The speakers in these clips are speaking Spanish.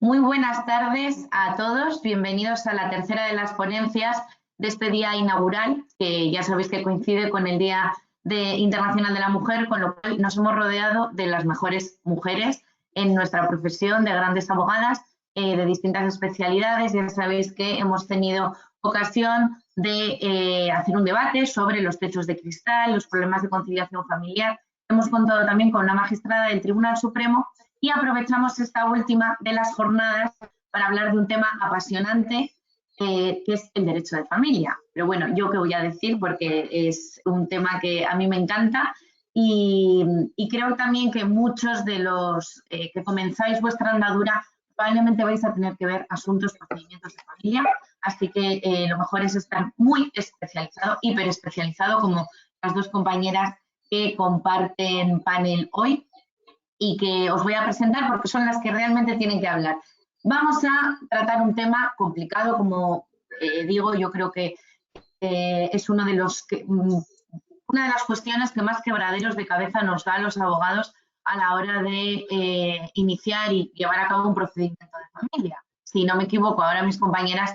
Muy buenas tardes a todos, bienvenidos a la tercera de las ponencias de este día inaugural, que ya sabéis que coincide con el Día Internacional de la Mujer, con lo cual nos hemos rodeado de las mejores mujeres en nuestra profesión, de grandes abogadas de distintas especialidades. Ya sabéis que hemos tenido ocasión de hacer un debate sobre los techos de cristal, los problemas de conciliación familiar. Hemos contado también con una magistrada del Tribunal Supremo y aprovechamos esta última de las jornadas para hablar de un tema apasionante que es el derecho de familia. Pero bueno, yo qué voy a decir porque es un tema que a mí me encanta y creo también que muchos de los que comenzáis vuestra andadura probablemente vais a tener que ver asuntos, procedimientos de familia, así que lo mejor es estar muy especializado, hiperespecializado, como las dos compañeras que comparten panel hoy y que os voy a presentar porque son las que realmente tienen que hablar. Vamos a tratar un tema complicado, como digo, yo creo que es una de las cuestiones que más quebraderos de cabeza nos da a los abogados a la hora de iniciar y llevar a cabo un procedimiento de familia. Si no me equivoco, ahora mis compañeras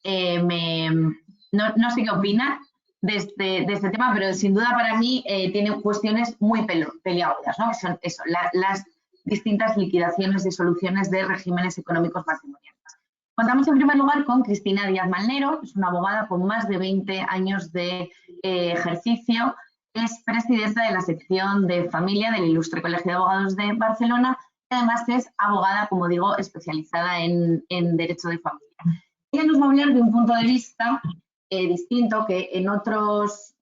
no sé qué opinan de este tema, pero sin duda para mí tiene cuestiones muy peleagudas, ¿no? Son eso, las distintas liquidaciones y soluciones de regímenes económicos matrimoniales. Contamos en primer lugar con Cristina Díaz Malnero, es una abogada con más de 20 años de ejercicio, es presidenta de la sección de familia del Ilustre Colegio de Abogados de Barcelona y además es abogada, como digo, especializada en derecho de familia. Ella nos va a hablar de un punto de vista distinto que en otros,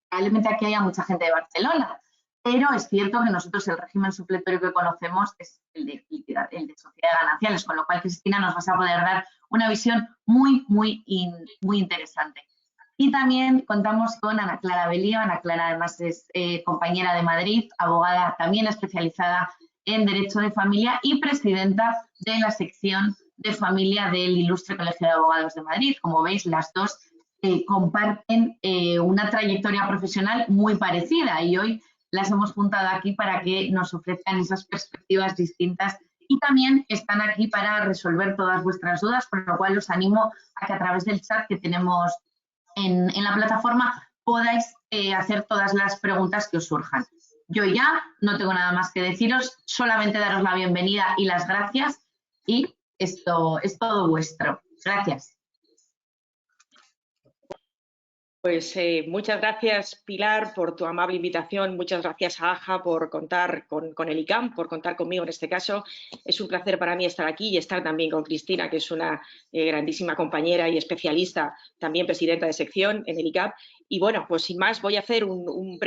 probablemente aquí haya mucha gente de Barcelona, pero es cierto que nosotros el régimen supletorio que conocemos es el de sociedades gananciales, con lo cual, Cristina, nos vas a poder dar una visión muy interesante. Y también contamos con Ana Clara Belío. Ana Clara además es compañera de Madrid, abogada también especializada en Derecho de Familia y presidenta de la sección de familia del Ilustre Colegio de Abogados de Madrid. Como veis, las dos comparten una trayectoria profesional muy parecida y hoy las hemos juntado aquí para que nos ofrezcan esas perspectivas distintas y también están aquí para resolver todas vuestras dudas, con lo cual os animo a que a través del chat que tenemos en la plataforma podáis hacer todas las preguntas que os surjan. Yo ya no tengo nada más que deciros, solamente daros la bienvenida y las gracias y esto es todo vuestro. Gracias. Pues muchas gracias, Pilar, por tu amable invitación. Muchas gracias a AJA por contar con el ICAM, por contar conmigo en este caso. Es un placer para mí estar aquí y estar también con Cristina, que es una grandísima compañera y especialista, también presidenta de sección en el ICAP. Y bueno, pues sin más voy a hacer un muy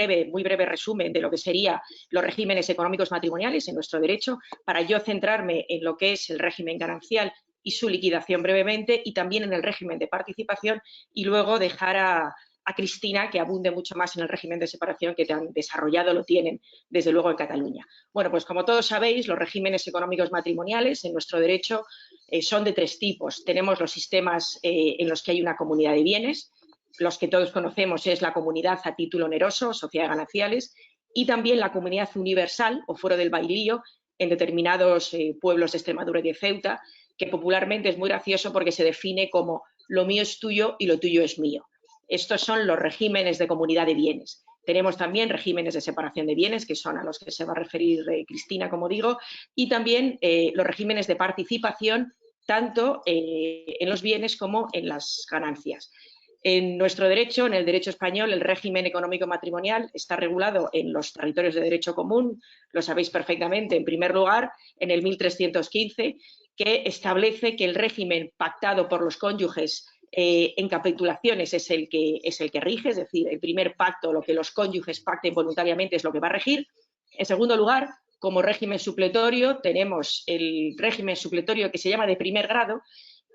breve resumen de lo que serían los regímenes económicos matrimoniales en nuestro derecho, para yo centrarme en lo que es el régimen ganancial y su liquidación brevemente, y también en el régimen de participación, y luego dejar a Cristina que abunde mucho más en el régimen de separación que tan desarrollado lo tienen, desde luego, en Cataluña. Bueno, pues como todos sabéis, los regímenes económicos matrimoniales en nuestro derecho son de tres tipos. Tenemos los sistemas en los que hay una comunidad de bienes, los que todos conocemos es la comunidad a título oneroso, sociedades gananciales, y también la comunidad universal o fuero del bailío en determinados pueblos de Extremadura y de Ceuta, que popularmente es muy gracioso porque se define como lo mío es tuyo y lo tuyo es mío. Estos son los regímenes de comunidad de bienes. Tenemos también regímenes de separación de bienes, que son a los que se va a referir Cristina, como digo, y también los regímenes de participación, tanto en los bienes como en las ganancias. En nuestro derecho, en el derecho español, el régimen económico matrimonial está regulado en los territorios de derecho común, lo sabéis perfectamente, en primer lugar, en el 1315, que establece que el régimen pactado por los cónyuges en capitulaciones es el que rige, es decir, el primer pacto, lo que los cónyuges pacten voluntariamente es lo que va a regir. En segundo lugar, como régimen supletorio, tenemos el régimen supletorio que se llama de primer grado,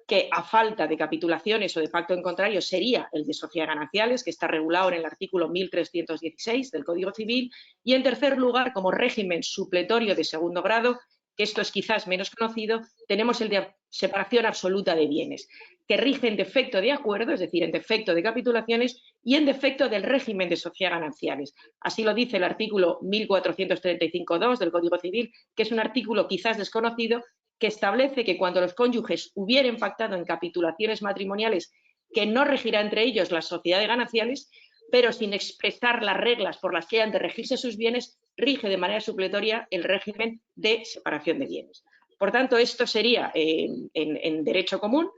que a falta de capitulaciones o de pacto en contrario sería el de sociedades gananciales, que está regulado en el artículo 1316 del Código Civil. Y en tercer lugar, como régimen supletorio de segundo grado, que esto es quizás menos conocido, tenemos el de separación absoluta de bienes, que rige en defecto de acuerdo, es decir, en defecto de capitulaciones y en defecto del régimen de sociedades gananciales. Así lo dice el artículo 1435.2 del Código Civil, que es un artículo quizás desconocido, que establece que cuando los cónyuges hubieran pactado en capitulaciones matrimoniales que no regirá entre ellos las sociedades gananciales, pero sin expresar las reglas por las que han de regirse sus bienes, rige de manera supletoria el régimen de separación de bienes. Por tanto, esto sería en derecho común,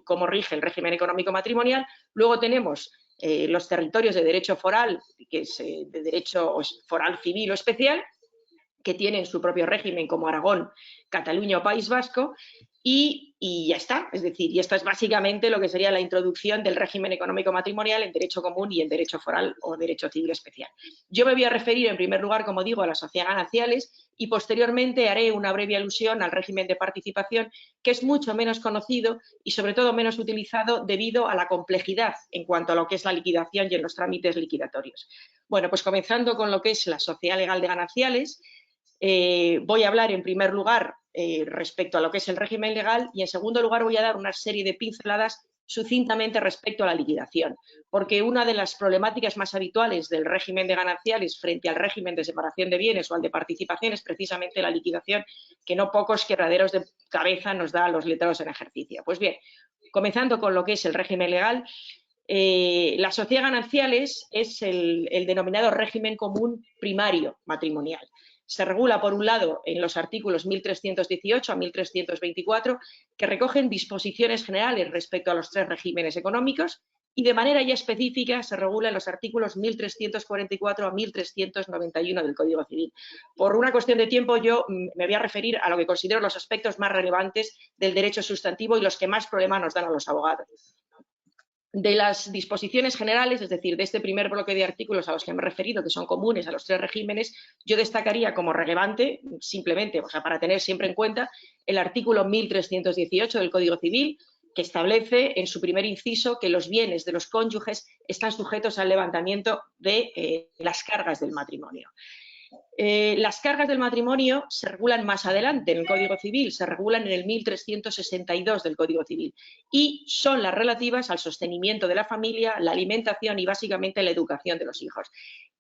cómo rige el régimen económico matrimonial. Luego tenemos los territorios de derecho foral, que es de derecho foral civil o especial, que tienen su propio régimen, como Aragón, Cataluña o País Vasco, y ya está. Es decir, y esto es básicamente lo que sería la introducción del régimen económico matrimonial en derecho común y en derecho foral o derecho civil especial. Yo me voy a referir en primer lugar, como digo, a las sociedades gananciales y posteriormente haré una breve alusión al régimen de participación, que es mucho menos conocido y sobre todo menos utilizado debido a la complejidad en cuanto a lo que es la liquidación y en los trámites liquidatorios. Bueno, pues comenzando con lo que es la sociedad legal de gananciales, voy a hablar en primer lugar respecto a lo que es el régimen legal y en segundo lugar voy a dar una serie de pinceladas sucintamente respecto a la liquidación, porque una de las problemáticas más habituales del régimen de gananciales frente al régimen de separación de bienes o al de participación es precisamente la liquidación, que no pocos quebraderos de cabeza nos da a los letrados en ejercicio. Pues bien, comenzando con lo que es el régimen legal, la sociedad gananciales es el denominado régimen común primario matrimonial. Se regula, por un lado, en los artículos 1318 a 1324, que recogen disposiciones generales respecto a los tres regímenes económicos, y de manera ya específica se regula en los artículos 1344 a 1391 del Código Civil. Por una cuestión de tiempo, yo me voy a referir a lo que considero los aspectos más relevantes del derecho sustantivo y los que más problemas nos dan a los abogados. De las disposiciones generales, es decir, de este primer bloque de artículos a los que me he referido, que son comunes a los tres regímenes, yo destacaría como relevante, simplemente, o sea, para tener siempre en cuenta, el artículo 1318 del Código Civil, que establece en su primer inciso que los bienes de los cónyuges están sujetos al levantamiento de las cargas del matrimonio. Las cargas del matrimonio se regulan más adelante en el Código Civil, se regulan en el 1362 del Código Civil y son las relativas al sostenimiento de la familia, la alimentación y básicamente la educación de los hijos.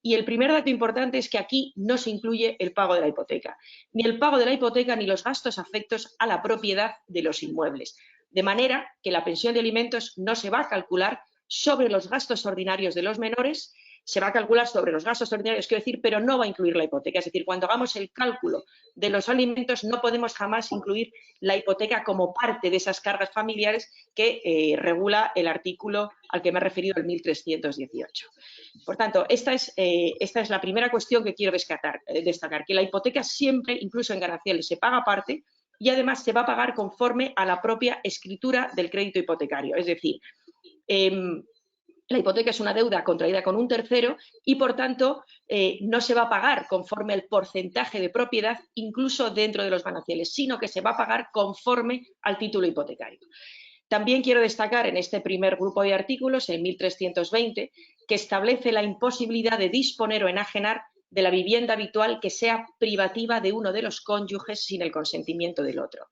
Y el primer dato importante es que aquí no se incluye el pago de la hipoteca, ni el pago de la hipoteca ni los gastos afectos a la propiedad de los inmuebles. De manera que la pensión de alimentos no se va a calcular sobre los gastos ordinarios de los menores, se va a calcular sobre los gastos ordinarios, quiero decir, pero no va a incluir la hipoteca. Es decir, cuando hagamos el cálculo de los alimentos no podemos jamás incluir la hipoteca como parte de esas cargas familiares que regula el artículo al que me he referido, el 1318. Por tanto, esta es la primera cuestión que quiero destacar, que la hipoteca siempre, incluso en gananciales, se paga aparte y además se va a pagar conforme a la propia escritura del crédito hipotecario. Es decir, la hipoteca es una deuda contraída con un tercero y, por tanto, no se va a pagar conforme al porcentaje de propiedad, incluso dentro de los gananciales, sino que se va a pagar conforme al título hipotecario. También quiero destacar en este primer grupo de artículos, el 1320, que establece la imposibilidad de disponer o enajenar de la vivienda habitual que sea privativa de uno de los cónyuges sin el consentimiento del otro.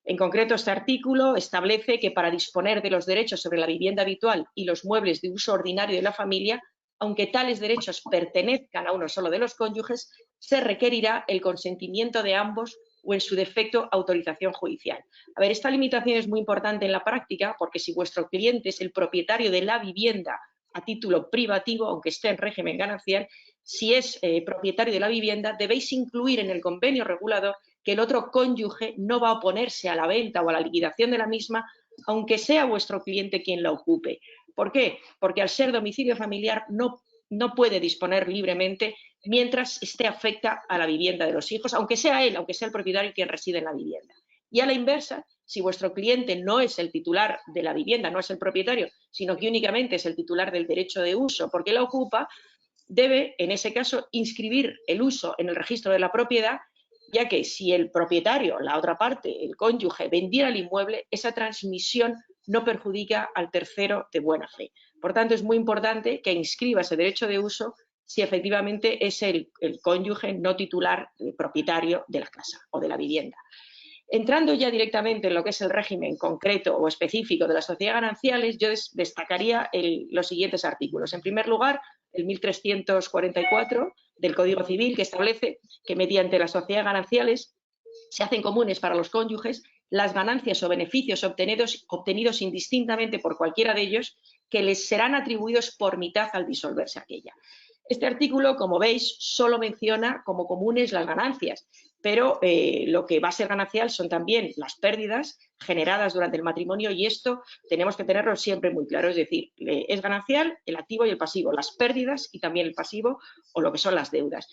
En concreto, este artículo establece que para disponer de los derechos sobre la vivienda habitual y los muebles de uso ordinario de la familia, aunque tales derechos pertenezcan a uno solo de los cónyuges, se requerirá el consentimiento de ambos o, en su defecto, autorización judicial. A ver, esta limitación es muy importante en la práctica porque si vuestro cliente es el propietario de la vivienda a título privativo, aunque esté en régimen ganancial, si es propietario de la vivienda, debéis incluir en el convenio regulador que el otro cónyuge no va a oponerse a la venta o a la liquidación de la misma, aunque sea vuestro cliente quien la ocupe. ¿Por qué? Porque al ser domicilio familiar no puede disponer libremente mientras esté afecta a la vivienda de los hijos, aunque sea él, aunque sea el propietario quien reside en la vivienda. Y a la inversa, si vuestro cliente no es el titular de la vivienda, no es el propietario, sino que únicamente es el titular del derecho de uso porque la ocupa, debe, en ese caso, inscribir el uso en el registro de la propiedad, ya que si el propietario, la otra parte, el cónyuge, vendiera el inmueble, esa transmisión no perjudica al tercero de buena fe. Por tanto, es muy importante que inscriba ese derecho de uso si efectivamente es el cónyuge no titular, propietario de la casa o de la vivienda. Entrando ya directamente en lo que es el régimen concreto o específico de las sociedades gananciales, yo destacaría los siguientes artículos. En primer lugar, el 1344 del Código Civil, que establece que mediante las sociedades gananciales se hacen comunes para los cónyuges las ganancias o beneficios obtenidos indistintamente por cualquiera de ellos, que les serán atribuidos por mitad al disolverse aquella. Este artículo, como veis, solo menciona como comunes las ganancias, pero lo que va a ser ganancial son también las pérdidas generadas durante el matrimonio, y esto tenemos que tenerlo siempre muy claro, es decir, es ganancial el activo y el pasivo, las pérdidas y también el pasivo o lo que son las deudas.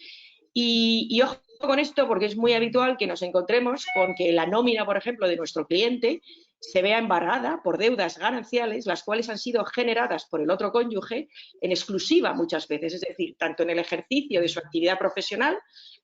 Y ojo con esto, porque es muy habitual que nos encontremos con que la nómina, por ejemplo, de nuestro cliente se vea embargada por deudas gananciales, las cuales han sido generadas por el otro cónyuge en exclusiva muchas veces, es decir, tanto en el ejercicio de su actividad profesional,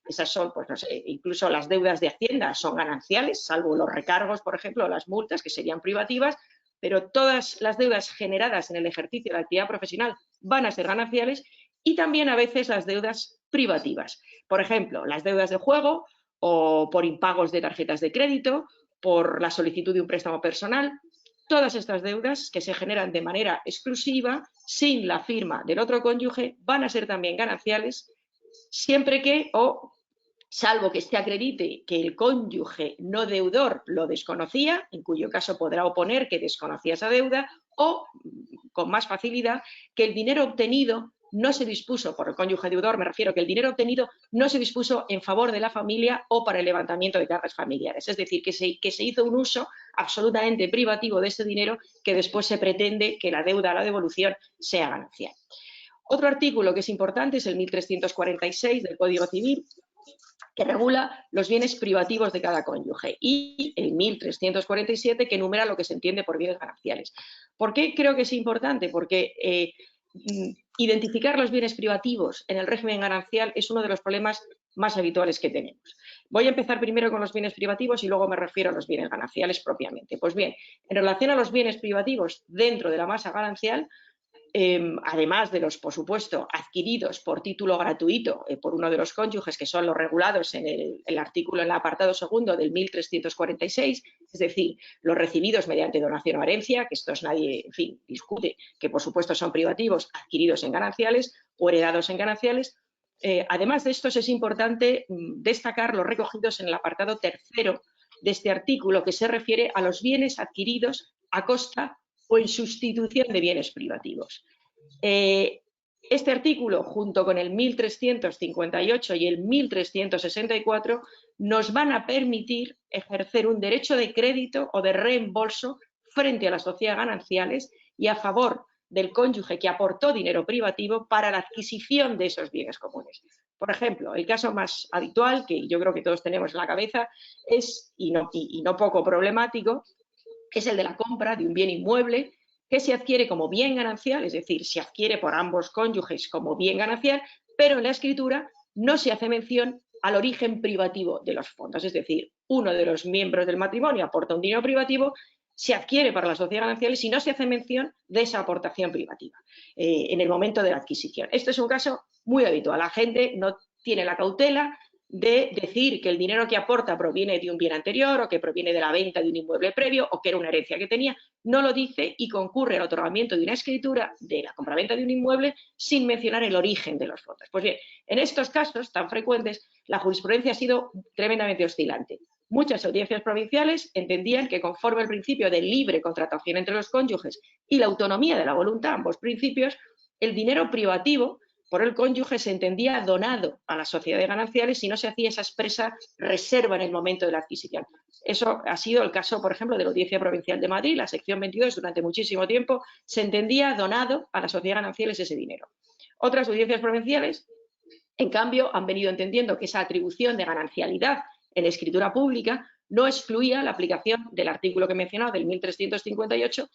esas son, pues no sé, incluso las deudas de Hacienda son gananciales, salvo los recargos, por ejemplo, o las multas, que serían privativas, pero todas las deudas generadas en el ejercicio de la actividad profesional van a ser gananciales, y también a veces las deudas privativas. Por ejemplo, las deudas de juego o por impagos de tarjetas de crédito, por la solicitud de un préstamo personal. Todas estas deudas que se generan de manera exclusiva, sin la firma del otro cónyuge, van a ser también gananciales, siempre que, o salvo que se acredite que el cónyuge no deudor lo desconocía, en cuyo caso podrá oponer que desconocía esa deuda, o, con más facilidad, que el dinero obtenido no se dispuso por el cónyuge deudor, me refiero que el dinero obtenido no se dispuso en favor de la familia o para el levantamiento de cargas familiares. Es decir, que se hizo un uso absolutamente privativo de ese dinero, que después se pretende que la deuda o la devolución sea ganancial. Otro artículo que es importante es el 1346 del Código Civil, que regula los bienes privativos de cada cónyuge, y el 1347, que enumera lo que se entiende por bienes gananciales. ¿Por qué creo que es importante? Porque identificar los bienes privativos en el régimen ganancial es uno de los problemas más habituales que tenemos. Voy a empezar primero con los bienes privativos y luego me refiero a los bienes gananciales propiamente. Pues bien, en relación a los bienes privativos dentro de la masa ganancial, además de los, por supuesto, adquiridos por título gratuito por uno de los cónyuges, que son los regulados en el artículo, en el apartado segundo del 1346, es decir, los recibidos mediante donación o herencia, que estos nadie, en fin, discute, que por supuesto son privativos, adquiridos en gananciales o heredados en gananciales. Además de estos, es importante destacar los recogidos en el apartado tercero de este artículo, que se refiere a los bienes adquiridos a costa o en sustitución de bienes privativos. Este artículo, junto con el 1358 y el 1364, nos van a permitir ejercer un derecho de crédito o de reembolso frente a las sociedades gananciales y a favor del cónyuge que aportó dinero privativo para la adquisición de esos bienes comunes. Por ejemplo, el caso más habitual, que yo creo que todos tenemos en la cabeza, es, y no poco problemático, es el de la compra de un bien inmueble que se adquiere como bien ganancial, es decir, se adquiere por ambos cónyuges como bien ganancial, pero en la escritura no se hace mención al origen privativo de los fondos, es decir, uno de los miembros del matrimonio aporta un dinero privativo, se adquiere para la sociedad ganancial y no se hace mención de esa aportación privativa en el momento de la adquisición. Esto es un caso muy habitual, la gente no tiene la cautela de decir que el dinero que aporta proviene de un bien anterior o que proviene de la venta de un inmueble previo o que era una herencia que tenía, no lo dice y concurre al otorgamiento de una escritura de la compraventa de un inmueble sin mencionar el origen de los fondos. Pues bien, en estos casos tan frecuentes, la jurisprudencia ha sido tremendamente oscilante. Muchas audiencias provinciales entendían que, conforme al principio de libre contratación entre los cónyuges y la autonomía de la voluntad, ambos principios, el dinero privativo por el cónyuge se entendía donado a las sociedades gananciales si no se hacía esa expresa reserva en el momento de la adquisición. Eso ha sido el caso, por ejemplo, de la Audiencia Provincial de Madrid, la sección 22, durante muchísimo tiempo se entendía donado a las sociedades gananciales ese dinero. Otras audiencias provinciales, en cambio, han venido entendiendo que esa atribución de ganancialidad en escritura pública no excluía la aplicación del artículo que he mencionado, del 1358,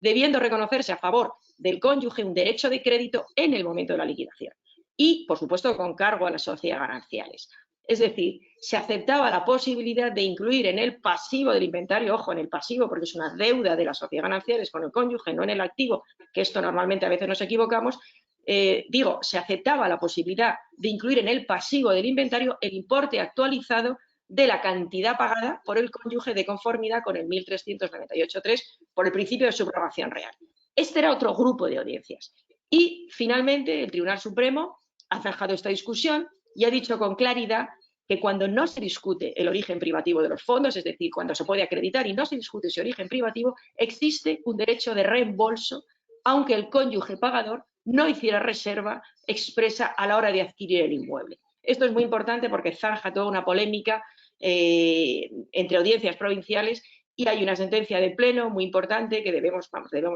debiendo reconocerse a favor del cónyuge un derecho de crédito en el momento de la liquidación y, por supuesto, con cargo a las sociedades gananciales. Es decir, se aceptaba la posibilidad de incluir en el pasivo del inventario, ojo, en el pasivo, porque es una deuda de las sociedades gananciales con el cónyuge, no en el activo, que esto normalmente a veces nos equivocamos, se aceptaba la posibilidad de incluir en el pasivo del inventario el importe actualizado de la cantidad pagada por el cónyuge de conformidad con el 1398.3 por el principio de subrogación real. Este era otro grupo de audiencias. Y, finalmente, el Tribunal Supremo ha zanjado esta discusión y ha dicho con claridad que cuando no se discute el origen privativo de los fondos, es decir, cuando se puede acreditar y no se discute ese origen privativo, existe un derecho de reembolso, aunque el cónyuge pagador no hiciera reserva expresa a la hora de adquirir el inmueble. Esto es muy importante porque zanja toda una polémica entre audiencias provinciales, y hay una sentencia de pleno muy importante que debemos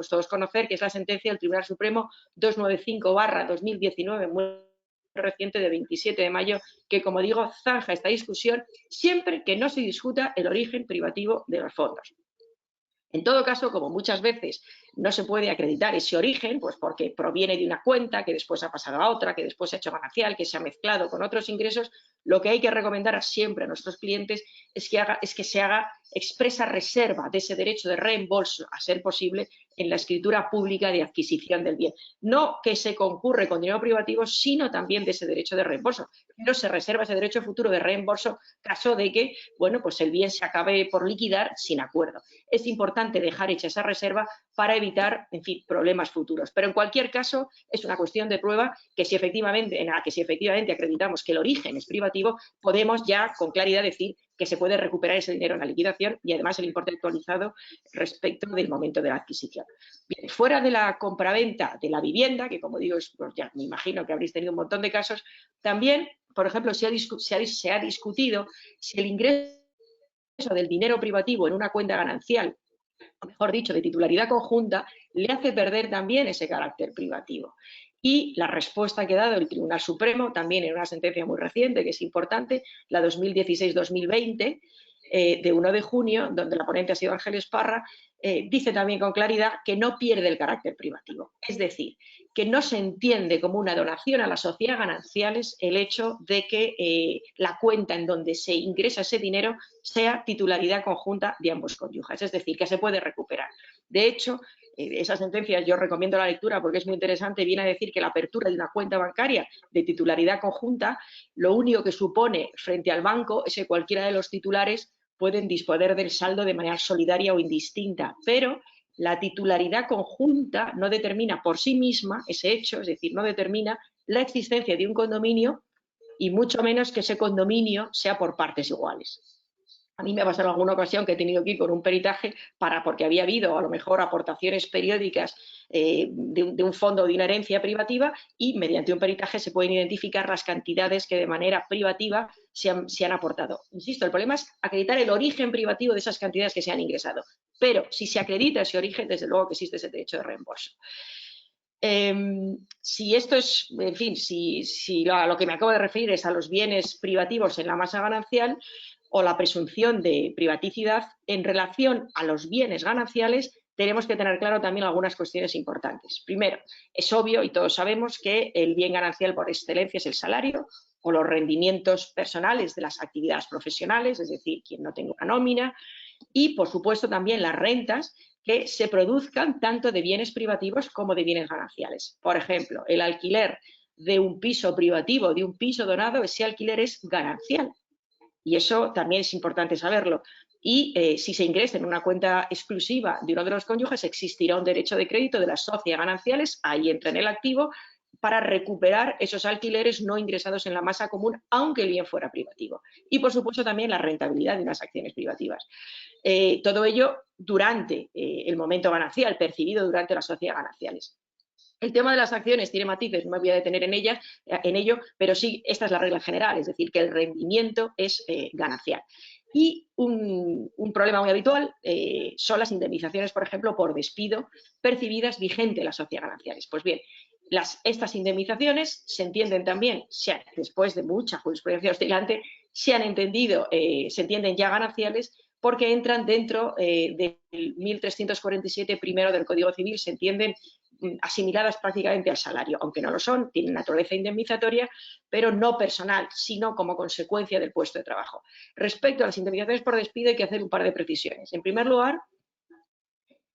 todos conocer, que es la sentencia del Tribunal Supremo 295/2019, muy reciente, de 27 de mayo, que, como digo, zanja esta discusión siempre que no se discuta el origen privativo de los fondos. En todo caso, como muchas veces no se puede acreditar ese origen, pues porque proviene de una cuenta que después ha pasado a otra, que después se ha hecho ganancial, que se ha mezclado con otros ingresos, lo que hay que recomendar siempre a nuestros clientes es que se haga expresa reserva de ese derecho de reembolso, a ser posible, en la escritura pública de adquisición del bien. No que se concurre con dinero privativo, sino también de ese derecho de reembolso. Pero se reserva ese derecho futuro de reembolso caso de que, bueno, pues el bien se acabe por liquidar sin acuerdo. Es importante dejar hecha esa reserva para evitar, en fin, problemas futuros. Pero en cualquier caso es una cuestión de prueba que si efectivamente acreditamos que el origen es privativo, podemos ya con claridad decir que se puede recuperar ese dinero en la liquidación y además el importe actualizado respecto del momento de la adquisición. Bien, fuera de la compraventa de la vivienda, que como digo, pues ya me imagino que habréis tenido un montón de casos, también, por ejemplo, se ha discutido si el ingreso del dinero privativo en una cuenta ganancial, o mejor dicho, de titularidad conjunta, le hace perder también ese carácter privativo. Y la respuesta que ha dado el Tribunal Supremo, también en una sentencia muy reciente, que es importante, la 2016-2020, de 1 de junio, donde la ponente ha sido Ángeles Parra, dice también con claridad que no pierde el carácter privativo. Es decir, que no se entiende como una donación a la sociedad gananciales el hecho de que la cuenta en donde se ingresa ese dinero sea titularidad conjunta de ambos cónyuges, es decir, que se puede recuperar. De hecho, esa sentencia yo recomiendo la lectura porque es muy interesante, viene a decir que la apertura de una cuenta bancaria de titularidad conjunta, lo único que supone frente al banco es que cualquiera de los titulares pueden disponer del saldo de manera solidaria o indistinta, pero la titularidad conjunta no determina por sí misma ese hecho, es decir, no determina la existencia de un condominio y mucho menos que ese condominio sea por partes iguales. A mí me ha pasado en alguna ocasión que he tenido que ir con un peritaje porque había habido a lo mejor aportaciones periódicas de un fondo de una herencia privativa y mediante un peritaje se pueden identificar las cantidades que de manera privativa se han aportado. Insisto, el problema es acreditar el origen privativo de esas cantidades que se han ingresado, pero si se acredita ese origen, desde luego que existe ese derecho de reembolso. Si esto es, en fin, si a lo que me acabo de referir es a los bienes privativos en la masa ganancial, o la presunción de privaticidad, en relación a los bienes gananciales tenemos que tener claro también algunas cuestiones importantes. Primero, es obvio y todos sabemos que el bien ganancial por excelencia es el salario o los rendimientos personales de las actividades profesionales, es decir, quien no tenga una nómina, y por supuesto también las rentas que se produzcan tanto de bienes privativos como de bienes gananciales. Por ejemplo, el alquiler de un piso privativo, de un piso donado, ese alquiler es ganancial. Y eso también es importante saberlo. Y si se ingresa en una cuenta exclusiva de uno de los cónyuges, existirá un derecho de crédito de las socias gananciales, ahí entra en el activo, para recuperar esos alquileres no ingresados en la masa común, aunque el bien fuera privativo. Y, por supuesto, también la rentabilidad de unas acciones privativas. Todo ello durante el momento ganancial, percibido durante las sociedades gananciales. El tema de las acciones tiene matices, no me voy a detener en ello, pero sí, esta es la regla general, es decir, que el rendimiento es ganancial. Y un problema muy habitual son las indemnizaciones, por ejemplo, por despido percibidas vigente en las sociedades gananciales. Pues bien, estas indemnizaciones se entienden también, después de mucha jurisprudencia oscilante, se entienden ya gananciales porque entran dentro del 1347 primero del Código Civil, se entienden asimiladas prácticamente al salario, aunque no lo son, tienen naturaleza indemnizatoria, pero no personal, sino como consecuencia del puesto de trabajo. Respecto a las indemnizaciones por despido hay que hacer un par de precisiones. En primer lugar,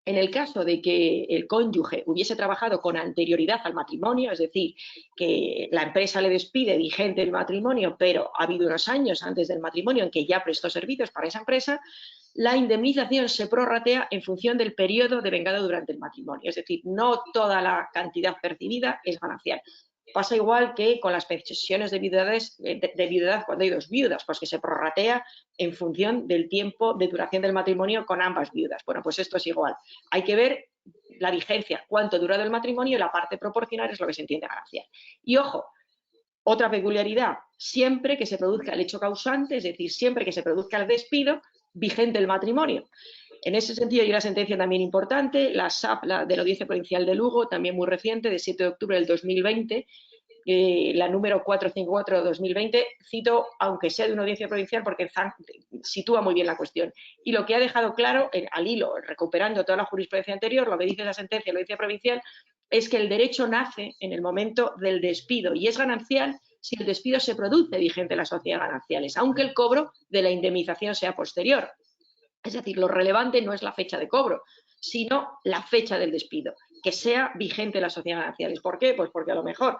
en el caso de que el cónyuge hubiese trabajado con anterioridad al matrimonio, es decir, que la empresa le despide vigente el matrimonio, pero ha habido unos años antes del matrimonio en que ya prestó servicios para esa empresa, la indemnización se prorratea en función del periodo devengado durante el matrimonio. Es decir, no toda la cantidad percibida es ganancial. Pasa igual que con las pensiones de viudedad cuando hay dos viudas, pues que se prorratea en función del tiempo de duración del matrimonio con ambas viudas. Bueno, pues esto es igual. Hay que ver la vigencia, cuánto ha durado el matrimonio, y la parte proporcional es lo que se entiende ganancial. Y ojo, otra peculiaridad, siempre que se produzca el hecho causante, es decir, siempre que se produzca el despido, vigente el matrimonio. En ese sentido hay una sentencia también importante, la SAP de la Audiencia Provincial de Lugo, también muy reciente, de 7 de octubre del 2020, la número 454 de 2020, cito, aunque sea de una audiencia provincial, porque sitúa muy bien la cuestión. Y lo que ha dejado claro, al hilo, recuperando toda la jurisprudencia anterior, lo que dice la sentencia de la audiencia provincial, es que el derecho nace en el momento del despido y es ganancial si el despido se produce vigente en la sociedad de gananciales, aunque el cobro de la indemnización sea posterior. Es decir, lo relevante no es la fecha de cobro, sino la fecha del despido, que sea vigente en la sociedad de gananciales. ¿Por qué? Pues porque a lo mejor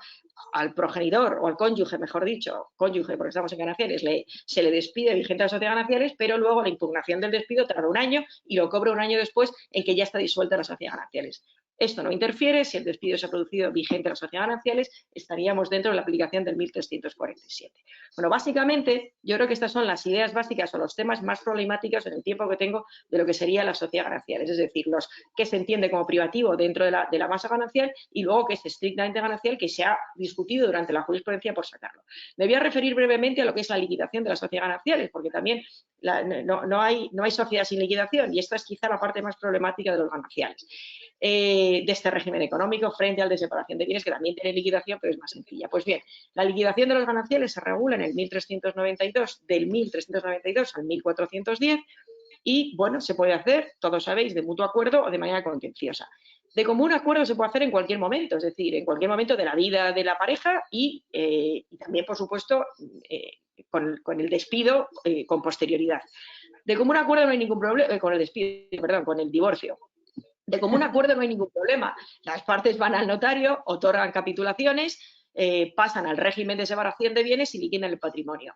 al progenitor o al cónyuge, mejor dicho, cónyuge porque estamos en gananciales, se le despide vigente a la sociedad de gananciales, pero luego la impugnación del despido tarda un año y lo cobra un año después en que ya está disuelta la sociedad de gananciales. Esto no interfiere, si el despido se ha producido vigente en la sociedad de gananciales, estaríamos dentro de la aplicación del 1347. Bueno, básicamente, yo creo que estas son las ideas básicas o los temas más problemáticos en el tiempo que tengo de lo que sería la sociedad de gananciales, es decir, los que se entiende como privativo dentro de la masa ganancial y luego que es estrictamente ganancial, que se ha discutido durante la jurisprudencia por sacarlo. Me voy a referir brevemente a lo que es la liquidación de las sociedades gananciales, porque también no hay sociedad sin liquidación y esta es quizá la parte más problemática de los gananciales. De este régimen económico frente al de separación de bienes, que también tiene liquidación, pero es más sencilla. Pues bien, la liquidación de los gananciales se regula en el 1392, del 1392 al 1410, y, bueno, se puede hacer, todos sabéis, de mutuo acuerdo o de manera contenciosa. De común acuerdo se puede hacer en cualquier momento, es decir, en cualquier momento de la vida de la pareja y también, por supuesto, con el despido con posterioridad. De común acuerdo no hay ningún problema, con el despido, perdón, con el divorcio. De común acuerdo no hay ningún problema. Las partes van al notario, otorgan capitulaciones, pasan al régimen de separación de bienes y liquidan el patrimonio.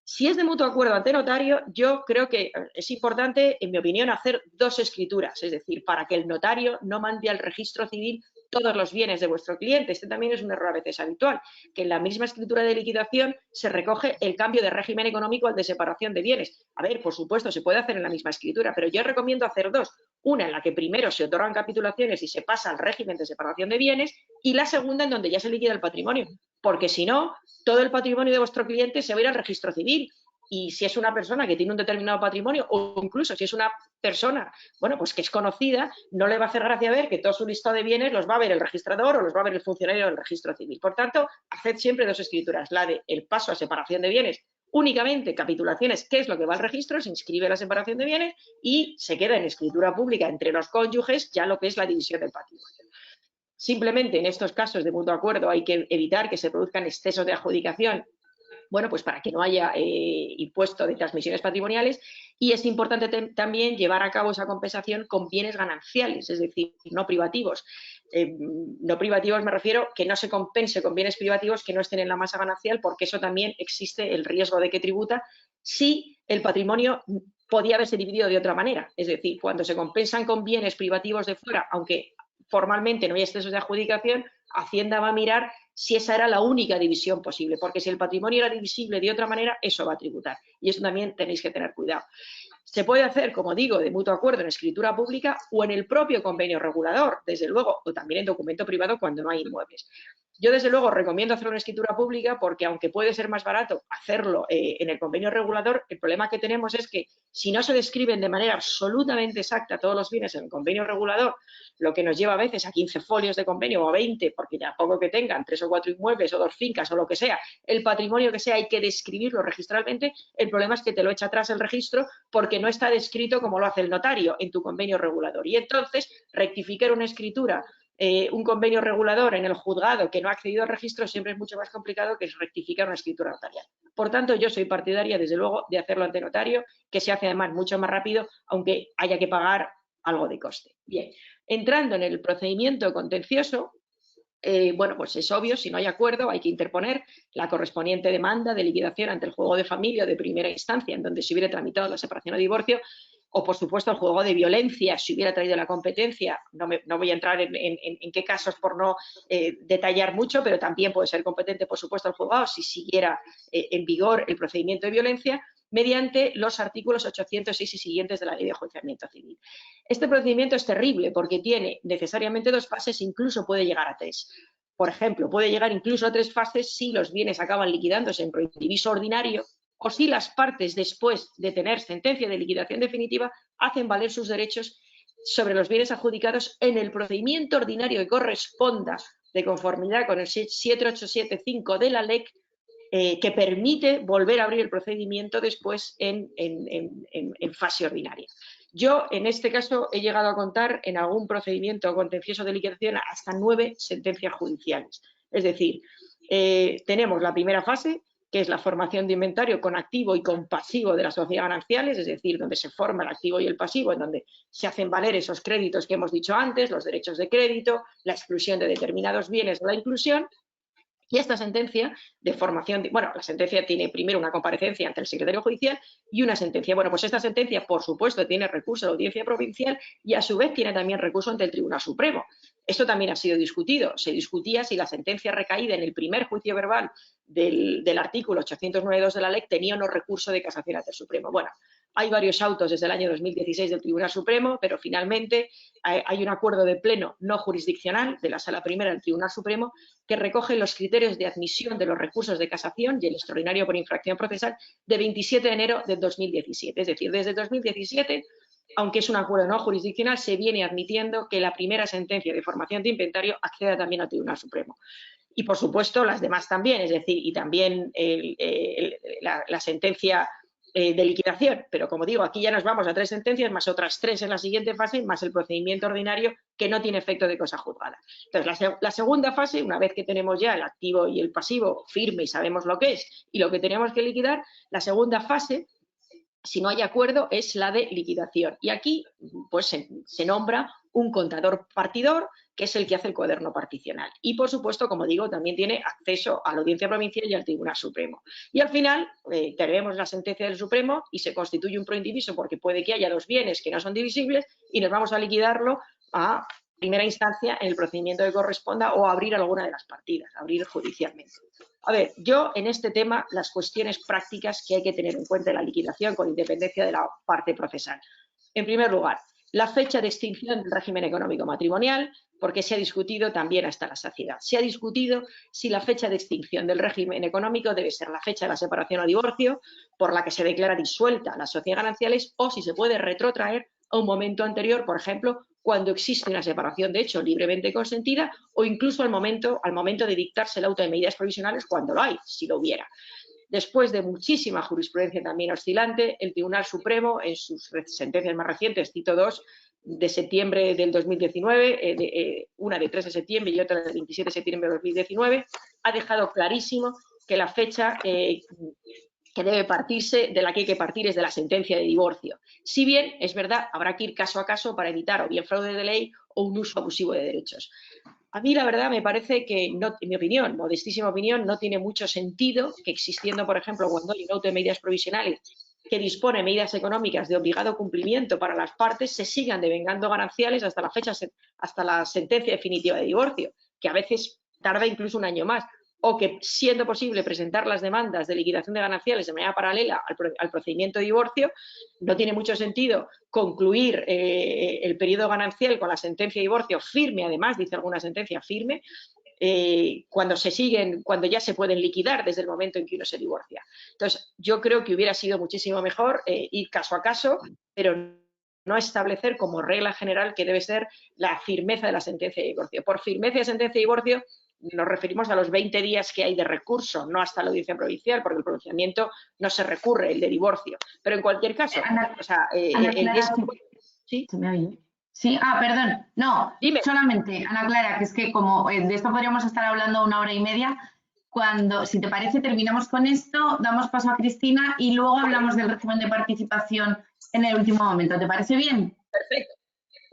Si es de mutuo acuerdo ante notario, yo creo que es importante, en mi opinión, hacer dos escrituras, es decir, para que el notario no mande al registro civil todos los bienes de vuestro cliente. Este también es un error a veces habitual, que en la misma escritura de liquidación se recoge el cambio de régimen económico al de separación de bienes. A ver, por supuesto, se puede hacer en la misma escritura, pero yo recomiendo hacer dos. Una en la que primero se otorgan capitulaciones y se pasa al régimen de separación de bienes, y la segunda en donde ya se liquida el patrimonio, porque si no, todo el patrimonio de vuestro cliente se va a ir al registro civil. Y si es una persona que tiene un determinado patrimonio, o incluso si es una persona, bueno, pues que es conocida, no le va a hacer gracia ver que todo su listado de bienes los va a ver el registrador o los va a ver el funcionario del registro civil. Por tanto, haced siempre dos escrituras, la de el paso a separación de bienes, únicamente capitulaciones, que es lo que va al registro, se inscribe la separación de bienes y se queda en escritura pública entre los cónyuges ya lo que es la división del patrimonio. Simplemente en estos casos de mutuo acuerdo hay que evitar que se produzcan excesos de adjudicación, bueno, pues para que no haya impuesto de transmisiones patrimoniales, y es importante también llevar a cabo esa compensación con bienes gananciales, es decir, no privativos. No privativos me refiero que no se compense con bienes privativos que no estén en la masa ganancial, porque eso también existe el riesgo de que tributa si el patrimonio podía haberse dividido de otra manera. Es decir, cuando se compensan con bienes privativos de fuera, aunque formalmente no hay excesos de adjudicación, Hacienda va a mirar si esa era la única división posible, porque si el patrimonio era divisible de otra manera, eso va a tributar. Y eso también tenéis que tener cuidado. Se puede hacer, como digo, de mutuo acuerdo en escritura pública o en el propio convenio regulador, desde luego, o también en documento privado cuando no hay inmuebles. Yo, desde luego, recomiendo hacerlo en escritura pública porque, aunque puede ser más barato hacerlo en el convenio regulador, el problema que tenemos es que si no se describen de manera absolutamente exacta todos los bienes en el convenio regulador, lo que nos lleva a veces a 15 folios de convenio o a 20, porque ya poco que tengan 3 o 4 inmuebles o 2 fincas o lo que sea, el patrimonio que sea hay que describirlo registralmente, el problema es que te lo echa atrás el registro porque no está descrito como lo hace el notario en tu convenio regulador. Y entonces, rectificar una escritura, un convenio regulador en el juzgado que no ha accedido al registro siempre es mucho más complicado que rectificar una escritura notarial. Por tanto, yo soy partidaria, desde luego, de hacerlo ante notario, que se hace además mucho más rápido, aunque haya que pagar algo de coste. Bien, entrando en el procedimiento contencioso, bueno, pues es obvio, si no hay acuerdo hay que interponer la correspondiente demanda de liquidación ante el juzgado de familia o de primera instancia, en donde se hubiera tramitado la separación o divorcio, o por supuesto el juzgado de violencia, si hubiera traído la competencia, no voy a entrar en qué casos por no detallar mucho, pero también puede ser competente, por supuesto, el juzgado si siguiera en vigor el procedimiento de violencia, mediante los artículos 806 y siguientes de la Ley de Enjuiciamiento Civil. Este procedimiento es terrible porque tiene necesariamente 2 fases, incluso puede llegar a 3. Por ejemplo, puede llegar incluso a 3 fases si los bienes acaban liquidándose en proindiviso ordinario o si las partes, después de tener sentencia de liquidación definitiva, hacen valer sus derechos sobre los bienes adjudicados en el procedimiento ordinario que corresponda de conformidad con el 7875 de la LEC, que permite volver a abrir el procedimiento después en fase ordinaria. Yo, en este caso, he llegado a contar en algún procedimiento contencioso de liquidación hasta 9 sentencias judiciales. Es decir, tenemos la primera fase, que es la formación de inventario con activo y con pasivo de las sociedades gananciales, es decir, donde se forma el activo y el pasivo, en donde se hacen valer esos créditos que hemos dicho antes, los derechos de crédito, la exclusión de determinados bienes o la inclusión. Y esta sentencia de formación, la sentencia tiene primero una comparecencia ante el secretario judicial y una sentencia. Bueno, pues esta sentencia, por supuesto, tiene recurso a la audiencia provincial y a su vez tiene también recurso ante el Tribunal Supremo. Esto también ha sido discutido. Se discutía si la sentencia recaída en el primer juicio verbal del artículo 809.2 de la LEC tenía o no recurso de casación ante el Supremo. Bueno, hay varios autos desde el año 2016 del Tribunal Supremo, pero finalmente hay un acuerdo de pleno no jurisdiccional de la Sala Primera del Tribunal Supremo que recoge los criterios de admisión de los recursos de casación y el extraordinario por infracción procesal de 27 de enero de 2017. Es decir, desde 2017, aunque es un acuerdo no jurisdiccional, se viene admitiendo que la primera sentencia de formación de inventario acceda también al Tribunal Supremo. Y, por supuesto, las demás también, es decir, y también la sentencia de liquidación, pero como digo, aquí ya nos vamos a 3 sentencias, más otras 3 en la siguiente fase, más el procedimiento ordinario que no tiene efecto de cosa juzgada. Entonces, la segunda fase, una vez que tenemos ya el activo y el pasivo firme y sabemos lo que es y lo que tenemos que liquidar, la segunda fase, si no hay acuerdo, es la de liquidación. Y aquí pues se nombra un contador partidor, que es el que hace el cuaderno particional. Y, por supuesto, como digo, también tiene acceso a la Audiencia Provincial y al Tribunal Supremo. Y al final tenemos la sentencia del Supremo y se constituye un proindiviso porque puede que haya 2 bienes que no son divisibles y nos vamos a liquidarlo a primera instancia en el procedimiento que corresponda o abrir alguna de las partidas, abrir judicialmente. A ver, yo en este tema las cuestiones prácticas que hay que tener en cuenta en la liquidación con independencia de la parte procesal. En primer lugar, la fecha de extinción del régimen económico matrimonial, porque se ha discutido también hasta la saciedad. Se ha discutido si la fecha de extinción del régimen económico debe ser la fecha de la separación o divorcio, por la que se declara disuelta las sociedades gananciales, o si se puede retrotraer a un momento anterior, por ejemplo, cuando existe una separación de hecho libremente consentida, o incluso al momento de dictarse el auto de medidas provisionales cuando lo hay, si lo hubiera. Después de muchísima jurisprudencia también oscilante, el Tribunal Supremo, en sus sentencias más recientes, cito 2, de septiembre del 2019, una de 3 de septiembre y otra del 27 de septiembre de 2019, ha dejado clarísimo que la fecha que debe partirse, de la que hay que partir, es de la sentencia de divorcio. Si bien, es verdad, habrá que ir caso a caso para evitar o bien fraude de ley o un uso abusivo de derechos. A mí, la verdad, me parece que, no, en mi opinión, modestísima opinión, no tiene mucho sentido que existiendo, por ejemplo, cuando hay un auto de medidas provisionales que dispone medidas económicas de obligado cumplimiento para las partes, se sigan devengando gananciales hasta la fecha, hasta la sentencia definitiva de divorcio, que a veces tarda incluso un año más, o que, siendo posible presentar las demandas de liquidación de gananciales de manera paralela al procedimiento de divorcio, no tiene mucho sentido concluir el periodo ganancial con la sentencia de divorcio firme, además, dice alguna sentencia firme, cuando ya se pueden liquidar desde el momento en que uno se divorcia. Entonces, yo creo que hubiera sido muchísimo mejor ir caso a caso, pero no establecer como regla general que debe ser la firmeza de la sentencia de divorcio. Por firmeza de sentencia de divorcio nos referimos a los 20 días que hay de recurso, no hasta la audiencia provincial, porque el pronunciamiento no se recurre, el de divorcio. Pero en cualquier caso, Ana, o sea, ¿sí? ¿Se me oye? Sí, perdón, no, dime. Solamente, Ana Clara, que es que como de esto podríamos estar hablando 1 hora y media, si te parece, terminamos con esto, damos paso a Cristina y luego hablamos del régimen de participación en el último momento. ¿Te parece bien? Perfecto.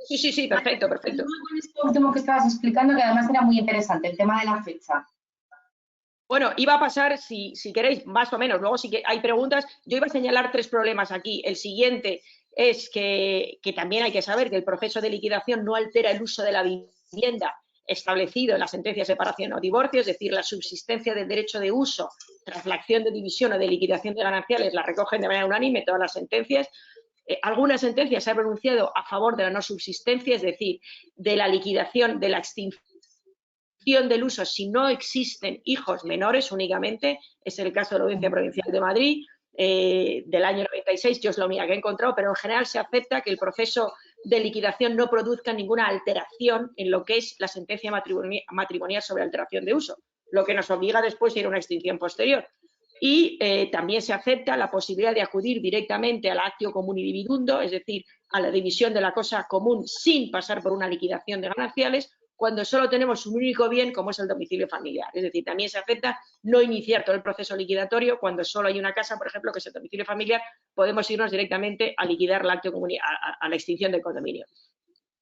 Sí, perfecto. Con esto último que estabas explicando, que además era muy interesante, el tema de la fecha. Bueno, iba a pasar, si queréis, más o menos, luego si hay preguntas, yo iba a señalar 3 problemas aquí. El siguiente, es que también hay que saber que el proceso de liquidación no altera el uso de la vivienda establecido en la sentencia de separación o divorcio, es decir, la subsistencia del derecho de uso tras la acción de división o de liquidación de gananciales la recogen de manera unánime todas las sentencias. Algunas sentencias se han pronunciado a favor de la no subsistencia, es decir, de la liquidación, de la extinción del uso si no existen hijos menores únicamente, es el caso de la Audiencia Provincial de Madrid del año 96, yo es la única que he encontrado, pero en general se acepta que el proceso de liquidación no produzca ninguna alteración en lo que es la sentencia matrimonial sobre alteración de uso, lo que nos obliga después a ir a una extinción posterior. Y también se acepta la posibilidad de acudir directamente al actio común y dividundo, es decir, a la división de la cosa común sin pasar por una liquidación de gananciales, cuando solo tenemos un único bien como es el domicilio familiar. Es decir, también se acepta no iniciar todo el proceso liquidatorio cuando solo hay una casa, por ejemplo, que es el domicilio familiar, podemos irnos directamente a liquidar el acto común, a la extinción del condominio.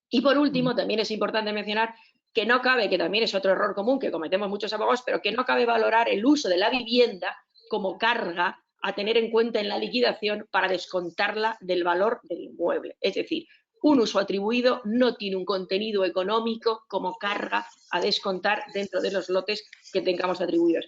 Y por último, también es importante mencionar que no cabe, que también es otro error común que cometemos muchos abogados, pero que no cabe valorar el uso de la vivienda como carga a tener en cuenta en la liquidación para descontarla del valor del inmueble. Es decir, un uso atribuido no tiene un contenido económico como carga a descontar dentro de los lotes que tengamos atribuidos.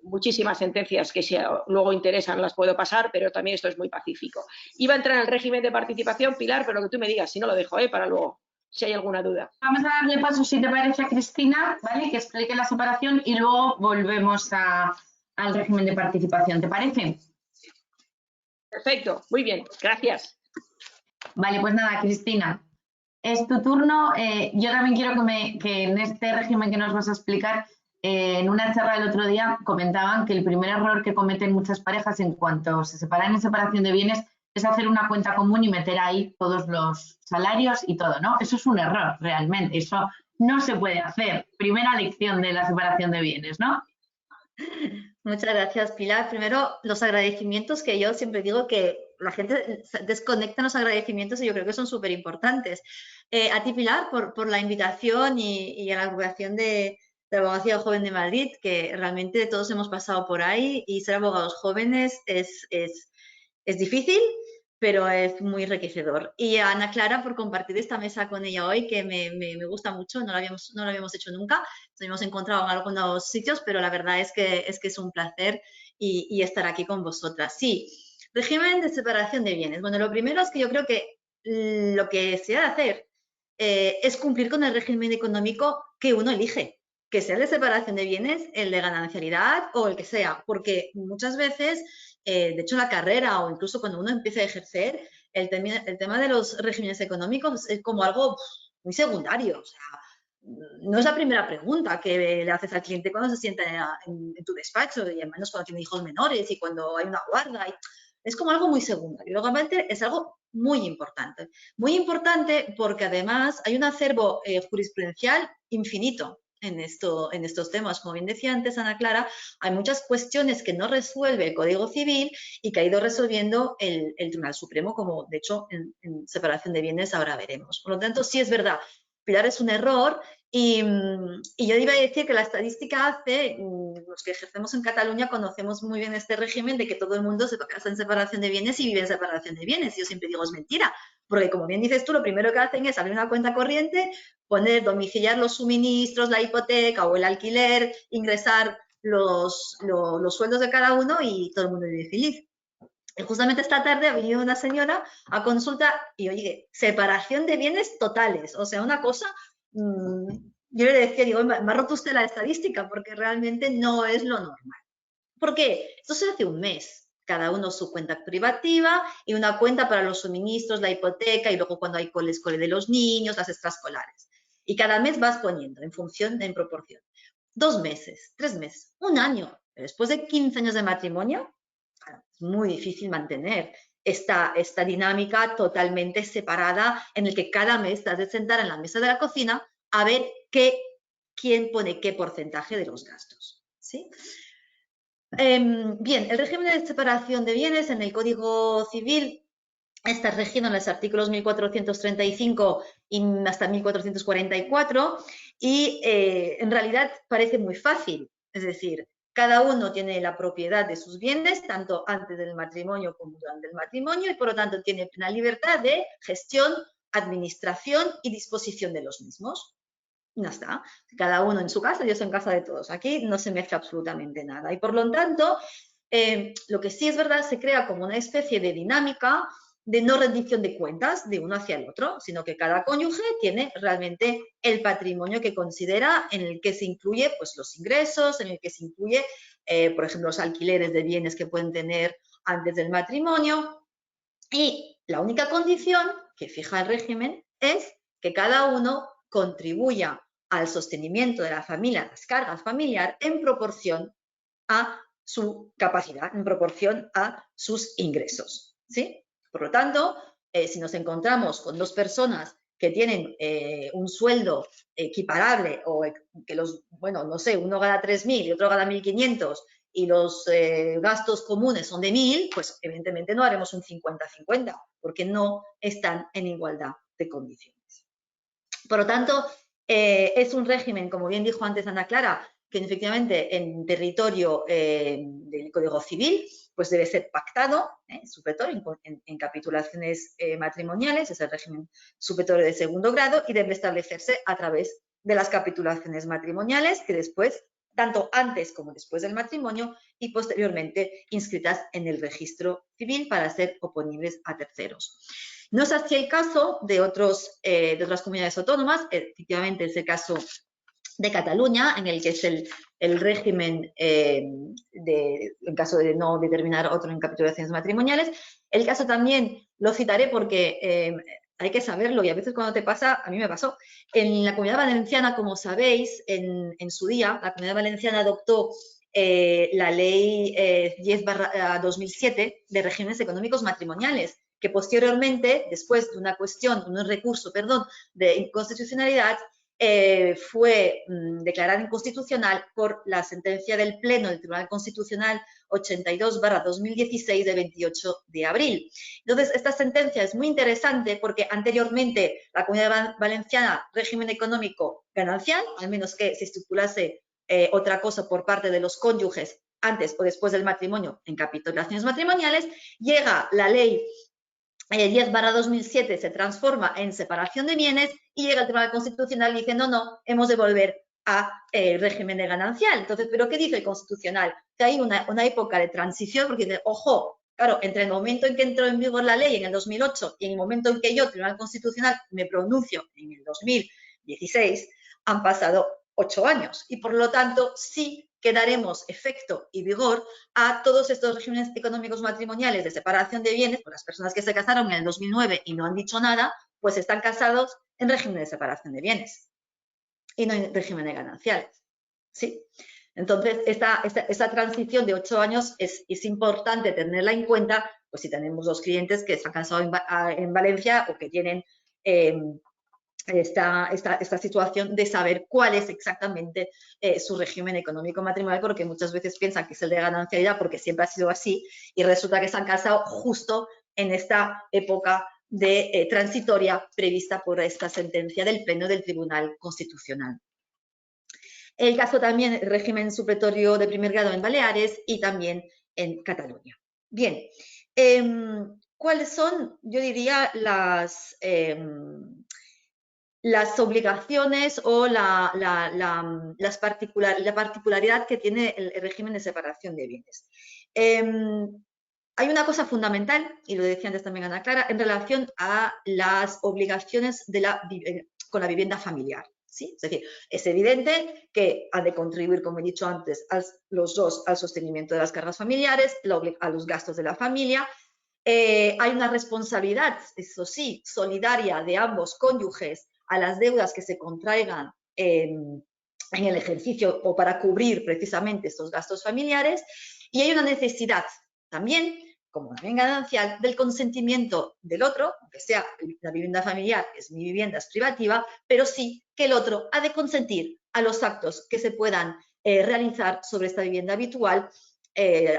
Muchísimas sentencias que si luego interesan las puedo pasar, pero también esto es muy pacífico. Iba a entrar en el régimen de participación, Pilar, pero lo que tú me digas, si no lo dejo para luego, si hay alguna duda. Vamos a darle paso, si te parece, a Cristina, ¿vale? Que explique la separación y luego volvemos al régimen de participación. ¿Te parece? Perfecto, muy bien, gracias. Vale, pues nada, Cristina, es tu turno. Yo también quiero que en este régimen que nos vas a explicar, en una charla el otro día comentaban que el primer error que cometen muchas parejas en cuanto se separan en separación de bienes es hacer una cuenta común y meter ahí todos los salarios y todo, ¿no? Eso es un error, realmente. Eso no se puede hacer. Primera lección de la separación de bienes, ¿no? Muchas gracias, Pilar. Primero, los agradecimientos, que yo siempre digo que la gente desconecta los agradecimientos y yo creo que son súper importantes. A ti, Pilar, por la invitación y a la agrupación de Abogacía Joven de Madrid, que realmente todos hemos pasado por ahí y ser abogados jóvenes es difícil, pero es muy enriquecedor. Y a Ana Clara por compartir esta mesa con ella hoy, que me gusta mucho, no lo habíamos hecho nunca, nos hemos encontrado en algunos sitios, pero la verdad es que es un placer y estar aquí con vosotras. Sí, régimen de separación de bienes. Bueno, lo primero es que yo creo que lo que se ha de hacer es cumplir con el régimen económico que uno elige, que sea el de separación de bienes, el de ganancialidad o el que sea, porque muchas veces, de hecho, en la carrera o incluso cuando uno empieza a ejercer, el tema de los regímenes económicos es como algo muy secundario. O sea, no es la primera pregunta que le haces al cliente cuando se sienta en tu despacho, y al menos cuando tiene hijos menores y cuando hay una guarda. Es como algo muy secundario. Luego, realmente, es algo muy importante. Muy importante porque, además, hay un acervo jurisprudencial infinito en estos temas. Como bien decía antes Ana Clara, hay muchas cuestiones que no resuelve el Código Civil y que ha ido resolviendo el Tribunal Supremo, como de hecho en separación de bienes ahora veremos. Por lo tanto, sí es verdad, Pilar, es un error y yo iba a decir que la estadística hace, los que ejercemos en Cataluña conocemos muy bien este régimen de que todo el mundo se casa en separación de bienes y vive en separación de bienes. Yo siempre digo, es mentira, porque como bien dices tú, lo primero que hacen es abrir una cuenta corriente, domiciliar los suministros, la hipoteca o el alquiler, ingresar los sueldos de cada uno y todo el mundo vive feliz. Y justamente esta tarde ha venido una señora a consulta y, oye, separación de bienes totales, o sea, una cosa, yo le decía, digo, me ha roto usted la estadística porque realmente no es lo normal. ¿Por qué? Esto se hace un mes. Cada uno su cuenta privativa y una cuenta para los suministros, la hipoteca y luego cuando hay cole de los niños, las extraescolares. Y cada mes vas poniendo en proporción. 2 meses, 3 meses, 1 año. Pero después de 15 años de matrimonio, es muy difícil mantener esta dinámica totalmente separada en el que cada mes te has de sentar en la mesa de la cocina a ver quién pone qué porcentaje de los gastos. ¿Sí? Bien, el régimen de separación de bienes en el Código Civil está regido en los artículos 1435 y hasta 1444 y en realidad parece muy fácil. Es decir, Cada uno tiene la propiedad de sus bienes, tanto antes del matrimonio como durante el matrimonio, y por lo tanto tiene plena libertad de gestión, administración y disposición de los mismos. Ya está. Cada uno en su casa, yo estoy en casa de todos. Aquí no se mezcla absolutamente nada. Y por lo tanto, lo que sí es verdad, se crea como una especie de dinámica de no rendición de cuentas de uno hacia el otro, sino que cada cónyuge tiene realmente el patrimonio que considera, en el que se incluye pues, los ingresos, en el que se incluye, por ejemplo, los alquileres de bienes que pueden tener antes del matrimonio. Y la única condición que fija el régimen es que cada uno contribuya al sostenimiento de la familia, las cargas familiares, en proporción a su capacidad, en proporción a sus ingresos, ¿sí? Por lo tanto, si nos encontramos con dos personas que tienen un sueldo equiparable o que bueno, no sé, uno gana 3.000 y otro gana 1.500 y los gastos comunes son de 1.000, pues evidentemente no haremos un 50-50 porque no están en igualdad de condiciones. Por lo tanto, es un régimen, como bien dijo antes Ana Clara, que efectivamente en territorio del Código Civil pues debe ser pactado, supletorio, en capitulaciones matrimoniales, es el régimen supletorio de segundo grado y debe establecerse a través de las capitulaciones matrimoniales que después, tanto antes como después del matrimonio y posteriormente inscritas en el registro civil para ser oponibles a terceros. No es así el caso de otras comunidades autónomas, efectivamente es el caso de Cataluña, en el que es el régimen en caso de no determinar otro en capitulaciones matrimoniales. El caso también lo citaré porque hay que saberlo y a veces cuando te pasa, a mí me pasó. En la Comunidad Valenciana, como sabéis, en su día, la Comunidad Valenciana adoptó la ley 10/2007 de regímenes económicos matrimoniales, que posteriormente, después de un recurso, de inconstitucionalidad, fue declarada inconstitucional por la sentencia del Pleno del Tribunal Constitucional 82/2016 de 28 de abril. Entonces, esta sentencia es muy interesante porque anteriormente la Comunidad Valenciana, régimen económico ganancial, al menos que se estipulase otra cosa por parte de los cónyuges antes o después del matrimonio en capitulaciones matrimoniales, llega la ley 10/2007 se transforma en separación de bienes y llega el Tribunal Constitucional y dice, no, hemos de volver a régimen de ganancial. Entonces, ¿pero qué dice el Constitucional? Que hay una época de transición porque dice, ojo, claro, entre el momento en que entró en vigor la ley en el 2008 y en el momento en que yo, Tribunal Constitucional, me pronuncio en el 2016, han pasado 8 años y por lo tanto sí que daremos efecto y vigor a todos estos regímenes económicos matrimoniales de separación de bienes, pues las personas que se casaron en el 2009 y no han dicho nada, pues están casados en régimen de separación de bienes y no en régimen de gananciales, ¿sí? Entonces, esta transición de 8 años es importante tenerla en cuenta, pues si tenemos dos clientes que se han casado en Valencia o que tienen esta situación de saber cuál es exactamente su régimen económico matrimonial, porque muchas veces piensan que es el de ganancialidad porque siempre ha sido así y resulta que se han casado justo en esta época de transitoria prevista por esta sentencia del Pleno del Tribunal Constitucional. El caso también, el régimen supletorio de primer grado en Baleares y también en Cataluña. Bien, ¿cuáles son, yo diría, las obligaciones o la particularidad que tiene el régimen de separación de bienes? Hay una cosa fundamental, y lo decía antes también Ana Clara, en relación a las obligaciones con la vivienda familiar, ¿sí? Es decir, es evidente que ha de contribuir, como he dicho antes, los dos al sostenimiento de las cargas familiares, a los gastos de la familia. Hay una responsabilidad, eso sí, solidaria de ambos cónyuges a las deudas que se contraigan en el ejercicio o para cubrir precisamente estos gastos familiares. Y hay una necesidad también, como también ganancial, del consentimiento del otro, aunque sea la vivienda familiar, es mi vivienda, es privativa, pero sí que el otro ha de consentir a los actos que se puedan realizar sobre esta vivienda habitual,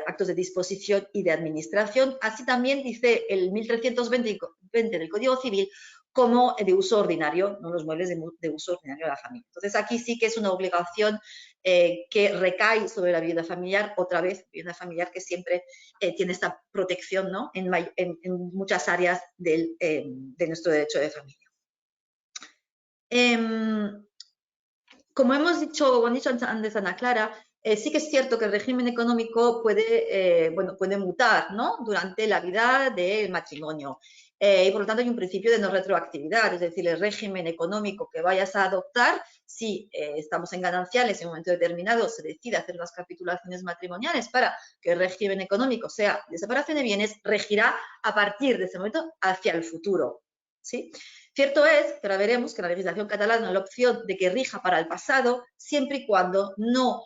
actos de disposición y de administración. Así también dice el 1320 del Código Civil, como de uso ordinario, ¿no? Los muebles de uso ordinario de la familia. Entonces, aquí sí que es una obligación que recae sobre la vivienda familiar, otra vez, vivienda familiar que siempre tiene esta protección, ¿no? en muchas áreas de nuestro derecho de familia. Como hemos dicho, antes Ana Clara, sí que es cierto que el régimen económico puede mutar, ¿no? Durante la vida del matrimonio. Y por lo tanto hay un principio de no retroactividad, es decir, el régimen económico que vayas a adoptar, si estamos en gananciales en un momento determinado se decide hacer unas capitulaciones matrimoniales para que el régimen económico sea de separación de bienes, regirá a partir de ese momento hacia el futuro, ¿sí? Cierto es, que ahora veremos que la legislación catalana da la opción de que rija para el pasado siempre y cuando no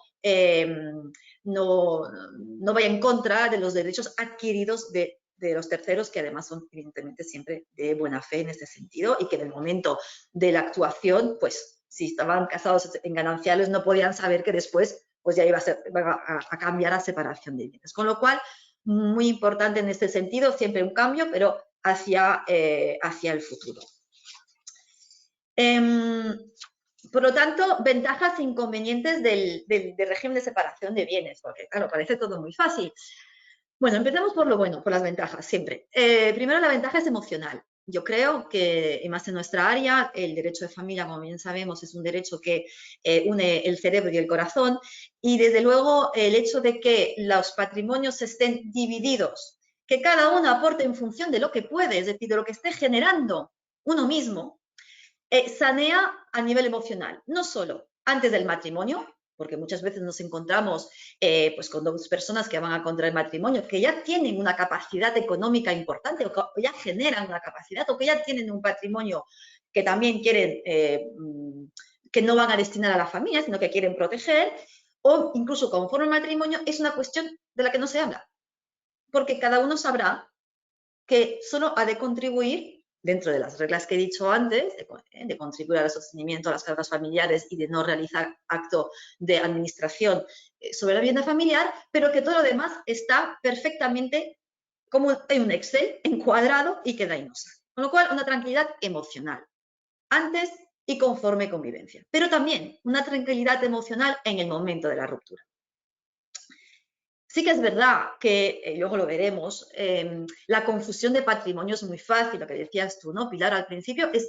vaya en contra de los derechos adquiridos de los terceros, que además son evidentemente siempre de buena fe en este sentido y que en el momento de la actuación, pues si estaban casados en gananciales no podían saber que después pues ya iba a cambiar a separación de bienes. Con lo cual, muy importante en este sentido, siempre un cambio, pero hacia el futuro. Por lo tanto, ventajas e inconvenientes del régimen de separación de bienes, porque claro, parece todo muy fácil. Bueno, empecemos por lo bueno, por las ventajas, siempre. Primero, la ventaja es emocional. Yo creo que, y más en nuestra área, el derecho de familia, como bien sabemos, es un derecho que une el cerebro y el corazón, y desde luego el hecho de que los patrimonios estén divididos, que cada uno aporte en función de lo que puede, es decir, de lo que esté generando uno mismo, sanea a nivel emocional, no solo antes del matrimonio, porque muchas veces nos encontramos pues con dos personas que van a contraer matrimonio, que ya tienen una capacidad económica importante, o ya generan una capacidad, o que ya tienen un patrimonio que también quieren, que no van a destinar a la familia, sino que quieren proteger, o incluso conforme al matrimonio, es una cuestión de la que no se habla, porque cada uno sabrá que solo ha de contribuir dentro de las reglas que he dicho antes, de contribuir al sostenimiento de las cargas familiares y de no realizar acto de administración sobre la vivienda familiar, pero que todo lo demás está perfectamente como en un Excel, encuadrado y queda ahí no sale. Con lo cual, una tranquilidad emocional antes y conforme convivencia, pero también una tranquilidad emocional en el momento de la ruptura. Sí que es verdad que, luego lo veremos, la confusión de patrimonio es muy fácil, lo que decías tú, ¿no, Pilar? Al principio es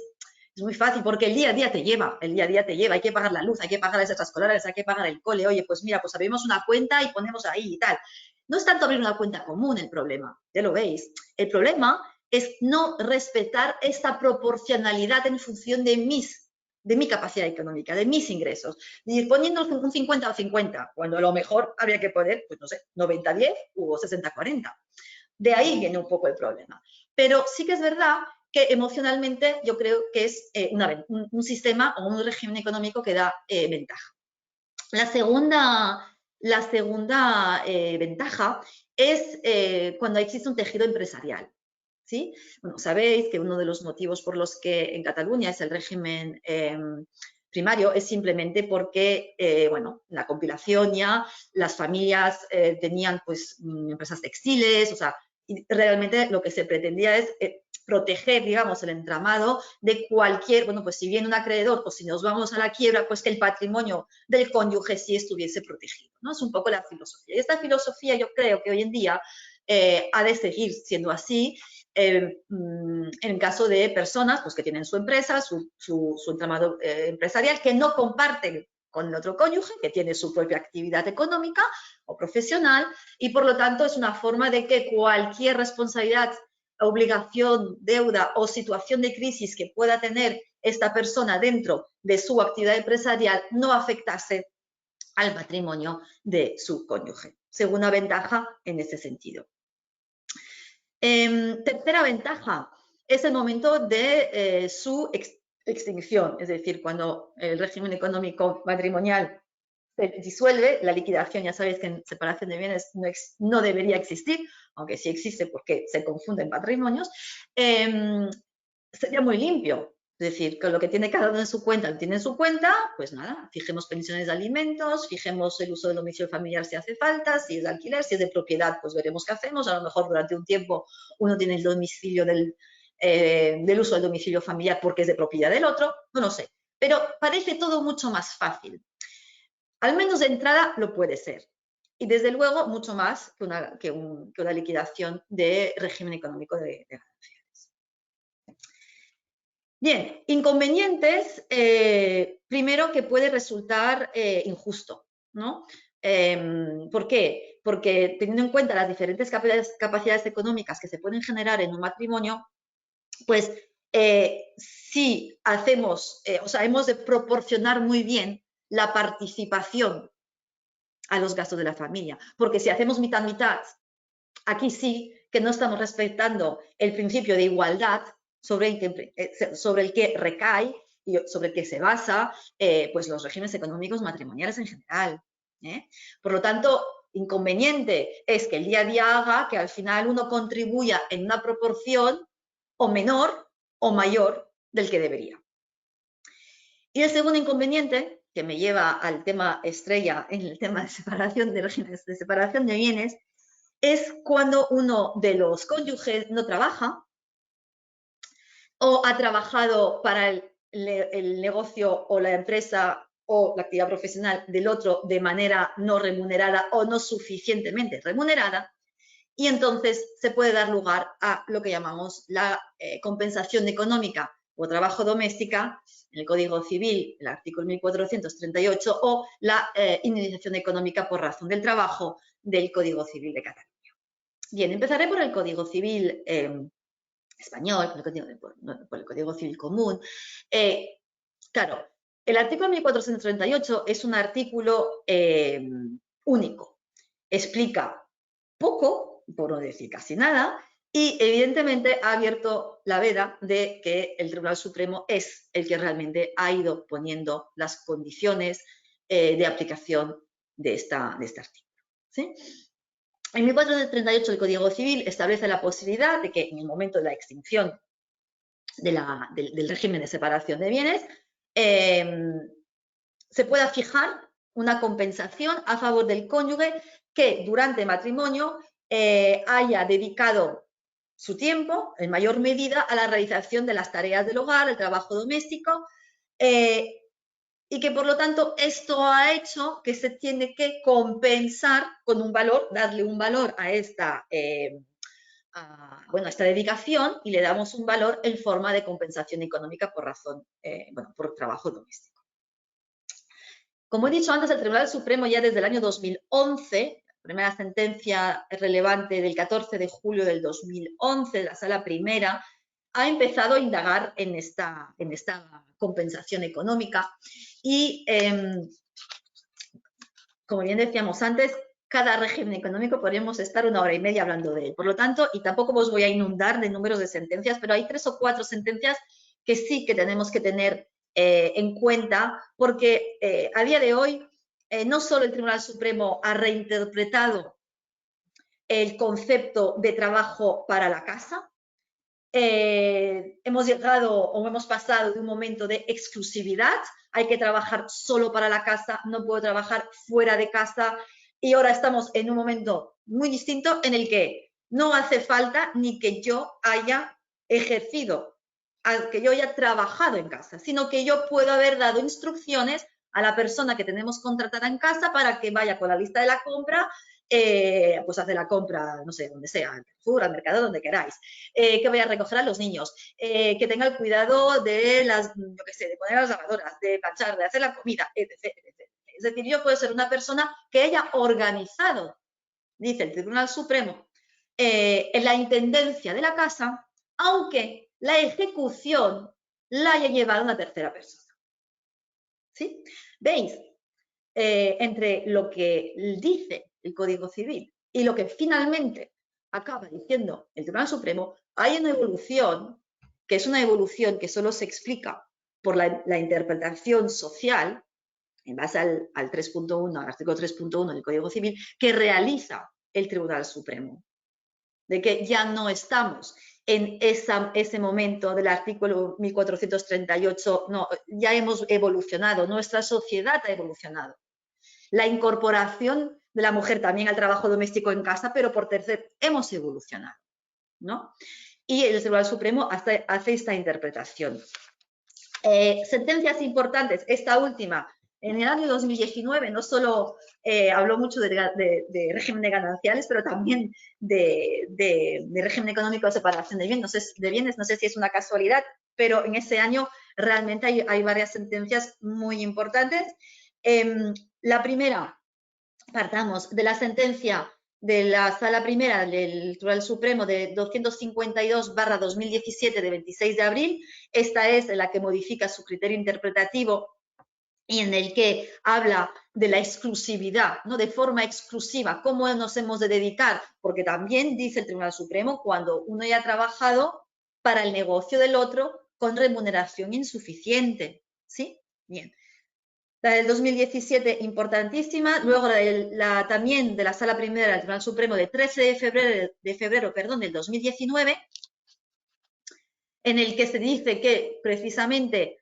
muy fácil porque el día a día te lleva, hay que pagar la luz, hay que pagar las extraescolares, hay que pagar el cole, oye, pues mira, pues abrimos una cuenta y ponemos ahí y tal. No es tanto abrir una cuenta común el problema, ya lo veis. El problema es no respetar esta proporcionalidad en función de mi capacidad económica, de mis ingresos, de ir poniendo un 50 o 50, cuando a lo mejor habría que poner, pues no sé, 90-10 o 60-40. De ahí viene un poco el problema. Pero sí que es verdad que emocionalmente yo creo que es un sistema o un régimen económico que da ventaja. La segunda ventaja es cuando existe un tejido empresarial. ¿Sí? Bueno, sabéis que uno de los motivos por los que en Cataluña es el régimen primario es simplemente porque, bueno, la compilación ya, las familias tenían pues empresas textiles, o sea, y realmente lo que se pretendía es proteger, digamos, el entramado de cualquier, bueno, pues si viene un acreedor o si nos vamos a la quiebra, pues que el patrimonio del cónyuge sí estuviese protegido, ¿no? Es un poco la filosofía. Y esta filosofía yo creo que hoy en día ha de seguir siendo así, en caso de personas pues, que tienen su empresa, su entramado empresarial, que no comparten con el otro cónyuge, que tiene su propia actividad económica o profesional, y por lo tanto es una forma de que cualquier responsabilidad, obligación, deuda o situación de crisis que pueda tener esta persona dentro de su actividad empresarial no afectase al patrimonio de su cónyuge. Segunda ventaja en este sentido. Tercera ventaja es el momento de su extinción, es decir, cuando el régimen económico matrimonial se disuelve, la liquidación, ya sabéis que en separación de bienes no debería existir, aunque sí existe porque se confunden patrimonios, sería muy limpio. Es decir, que lo que tiene cada uno en su cuenta, lo tiene en su cuenta, pues nada, fijemos pensiones de alimentos, fijemos el uso del domicilio familiar si hace falta, si es de alquiler, si es de propiedad, pues veremos qué hacemos. A lo mejor durante un tiempo uno tiene el domicilio del uso del domicilio familiar porque es de propiedad del otro, no lo sé. Pero parece todo mucho más fácil. Al menos de entrada lo puede ser. Y desde luego mucho más que una liquidación de régimen económico de gananciales. Bien, inconvenientes, primero que puede resultar injusto, ¿no? ¿Por qué? Porque teniendo en cuenta las diferentes capacidades económicas que se pueden generar en un matrimonio, pues si hacemos, o sea, hemos de proporcionar muy bien la participación a los gastos de la familia, porque si hacemos mitad-mitad, aquí sí que no estamos respetando el principio de igualdad sobre el que recae y sobre el que se basa pues los regímenes económicos matrimoniales en general. Por lo tanto, inconveniente es que el día a día haga que al final uno contribuya en una proporción o menor o mayor del que debería. Y el segundo inconveniente, que me lleva al tema estrella en el tema de separación de regímenes de separación de bienes, es cuando uno de los cónyuges no trabaja o ha trabajado para el negocio o la empresa o la actividad profesional del otro de manera no remunerada o no suficientemente remunerada, y entonces se puede dar lugar a lo que llamamos la compensación económica o trabajo doméstica, en el Código Civil, el artículo 1438, o la indemnización económica por razón del trabajo del Código Civil de Cataluña. Bien, empezaré por el Código Civil español, por el Código Civil común. Claro, el artículo 1438 es un artículo único. Explica poco, por no decir casi nada, y evidentemente ha abierto la veda de que el Tribunal Supremo es el que realmente ha ido poniendo las condiciones de aplicación de este artículo, ¿sí? En 1438 el Código Civil establece la posibilidad de que en el momento de la extinción del régimen de separación de bienes se pueda fijar una compensación a favor del cónyuge que durante el matrimonio haya dedicado su tiempo en mayor medida a la realización de las tareas del hogar, el trabajo doméstico, y que por lo tanto esto ha hecho que se tiene que compensar con un valor, darle un valor a esta, esta dedicación, y le damos un valor en forma de compensación económica por razón, por trabajo doméstico. Como he dicho antes, el Tribunal Supremo ya desde el año 2011, la primera sentencia relevante del 14 de julio del 2011, de la Sala Primera, ha empezado a indagar en esta compensación económica y, como bien decíamos antes, cada régimen económico podríamos estar 1 hora y media hablando de él. Por lo tanto, y tampoco os voy a inundar de números de sentencias, pero hay 3 o 4 sentencias que sí que tenemos que tener en cuenta, porque a día de hoy no solo el Tribunal Supremo ha reinterpretado el concepto de trabajo para la casa, hemos llegado o hemos pasado de un momento de exclusividad, hay que trabajar solo para la casa, no puedo trabajar fuera de casa, y ahora estamos en un momento muy distinto en el que no hace falta ni que yo haya ejercido, que yo haya trabajado en casa, sino que yo puedo haber dado instrucciones a la persona que tenemos contratada en casa para que vaya con la lista de la compra, pues hace la compra, no sé, donde sea, al Carrefour, al mercado, donde queráis, que vaya a recoger a los niños, que tenga el cuidado de de poner las lavadoras, de planchar, de hacer la comida, etc., etc. Es decir, yo puedo ser una persona que haya organizado, dice el Tribunal Supremo, en la intendencia de la casa, aunque la ejecución la haya llevado una tercera persona. ¿Sí? ¿Veis? Entre lo que dice el Código Civil y lo que finalmente acaba diciendo el Tribunal Supremo, hay una evolución, que es una evolución que solo se explica por la interpretación social, en base al 3.1, al artículo 3.1 del Código Civil, que realiza el Tribunal Supremo, de que ya no estamos en ese momento del artículo 1438, no, ya hemos evolucionado, nuestra sociedad ha evolucionado. La incorporación de la mujer también al trabajo doméstico en casa, pero por tercer, hemos evolucionado, ¿no? y el Tribunal Supremo hace esta interpretación. Sentencias importantes, esta última, en el año 2019 no solo habló mucho de régimen de gananciales, pero también de régimen económico de separación de bienes. No sé si es una casualidad, pero en ese año realmente hay varias sentencias muy importantes. La primera, partamos de la sentencia de la Sala Primera del Tribunal Supremo de 252/2017 de 26 de abril. Esta es la que modifica su criterio interpretativo y en el que habla de la exclusividad, ¿no? De forma exclusiva, cómo nos hemos de dedicar, porque también dice el Tribunal Supremo cuando uno ya ha trabajado para el negocio del otro con remuneración insuficiente, ¿sí? Bien. La del 2017, importantísima. Luego también de la Sala Primera del Tribunal Supremo de 13 de febrero del 2019, en el que se dice que precisamente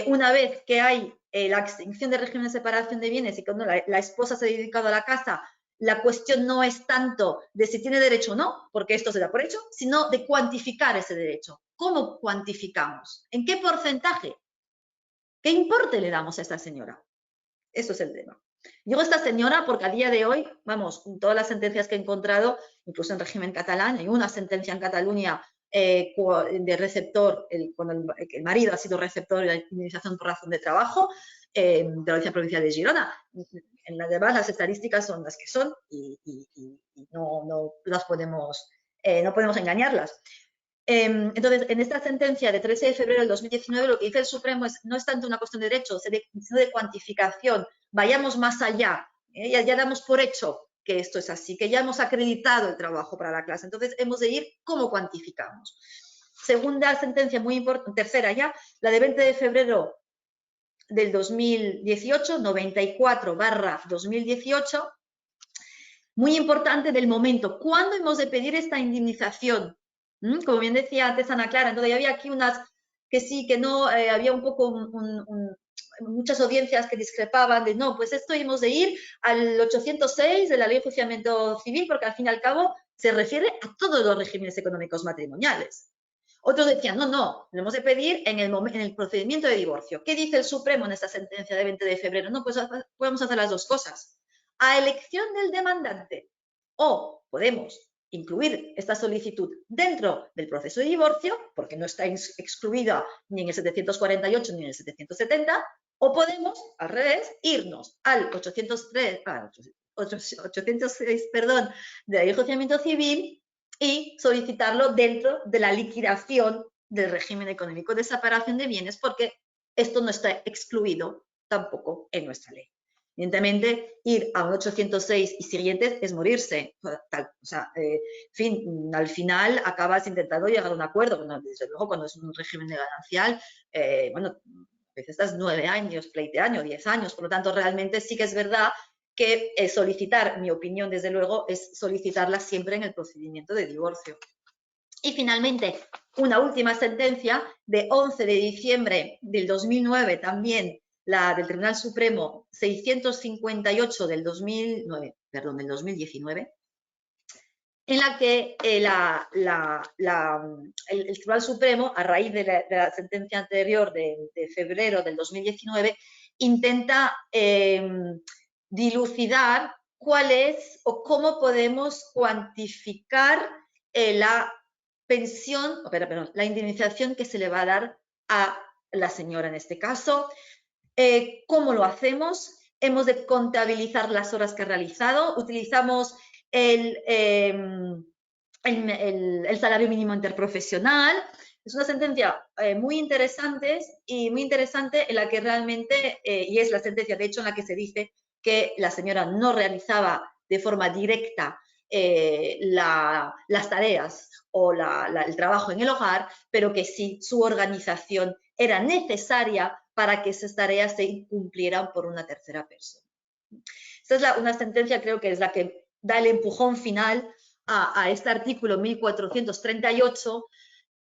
una vez que hay la extinción del régimen de separación de bienes y cuando la esposa se ha dedicado a la casa, la cuestión no es tanto de si tiene derecho o no, porque esto se da por hecho, sino de cuantificar ese derecho. ¿Cómo cuantificamos? ¿En qué porcentaje? ¿Qué importe le damos a esta señora? Eso es el tema. Digo esta señora porque a día de hoy, vamos, todas las sentencias que he encontrado, incluso en régimen catalán, hay una sentencia en Cataluña de receptor, cuando el marido ha sido receptor de la indemnización por razón de trabajo de la Audiencia Provincial de Girona. En las demás las estadísticas son las que son y no las podemos, no podemos engañarlas. Entonces, en esta sentencia de 13 de febrero del 2019, lo que dice el Supremo no es tanto una cuestión de derechos, sino de cuantificación. Vayamos más allá. Ya damos por hecho que esto es así, que ya hemos acreditado el trabajo para la clase. Entonces, hemos de ir cómo cuantificamos. Segunda sentencia muy importante, tercera ya, la de 20 de febrero del 2018, 94/2018, muy importante del momento. ¿Cuándo hemos de pedir esta indemnización? Como bien decía antes Ana Clara, entonces había aquí unas que sí, que no, había un poco muchas audiencias que discrepaban de no, pues esto hemos de ir al 806 de la Ley de Enjuiciamiento Civil porque al fin y al cabo se refiere a todos los regímenes económicos matrimoniales. Otros decían, no, lo hemos de pedir en el procedimiento de divorcio. ¿Qué dice el Supremo en esta sentencia de 20 de febrero? No, pues podemos hacer las dos cosas. A elección del demandante, o podemos incluir esta solicitud dentro del proceso de divorcio, porque no está excluida ni en el 748 ni en el 770, o podemos, al revés, irnos al 806 de la Ley de Enjuiciamiento Civil y solicitarlo dentro de la liquidación del régimen económico de separación de bienes, porque esto no está excluido tampoco en nuestra ley. Evidentemente, ir a un 806 y siguientes es morirse. En fin, al final acabas intentando llegar a un acuerdo. Bueno, desde luego, cuando es un régimen de ganancial, bueno, a veces estás 9 años, pleiteando, 10 años. Por lo tanto, realmente sí que es verdad que solicitar, mi opinión, desde luego, es solicitarla siempre en el procedimiento de divorcio. Y finalmente, una última sentencia de 11 de diciembre del 2009, también la del Tribunal Supremo 658 del 2019, en la que el Tribunal Supremo, a raíz de la sentencia anterior de febrero del 2019, intenta dilucidar cuál es o cómo podemos cuantificar la pensión, la indemnización que se le va a dar a la señora en este caso. ¿Cómo lo hacemos? Hemos de contabilizar las horas que ha realizado, utilizamos el salario mínimo interprofesional. Es una sentencia muy interesante en la que realmente, y es la sentencia de hecho en la que se dice que la señora no realizaba de forma directa las tareas o el trabajo en el hogar, pero que sí su organización era necesaria para que esas tareas se cumplieran por una tercera persona. Esta es una sentencia, creo que es la que da el empujón final a este artículo 1438,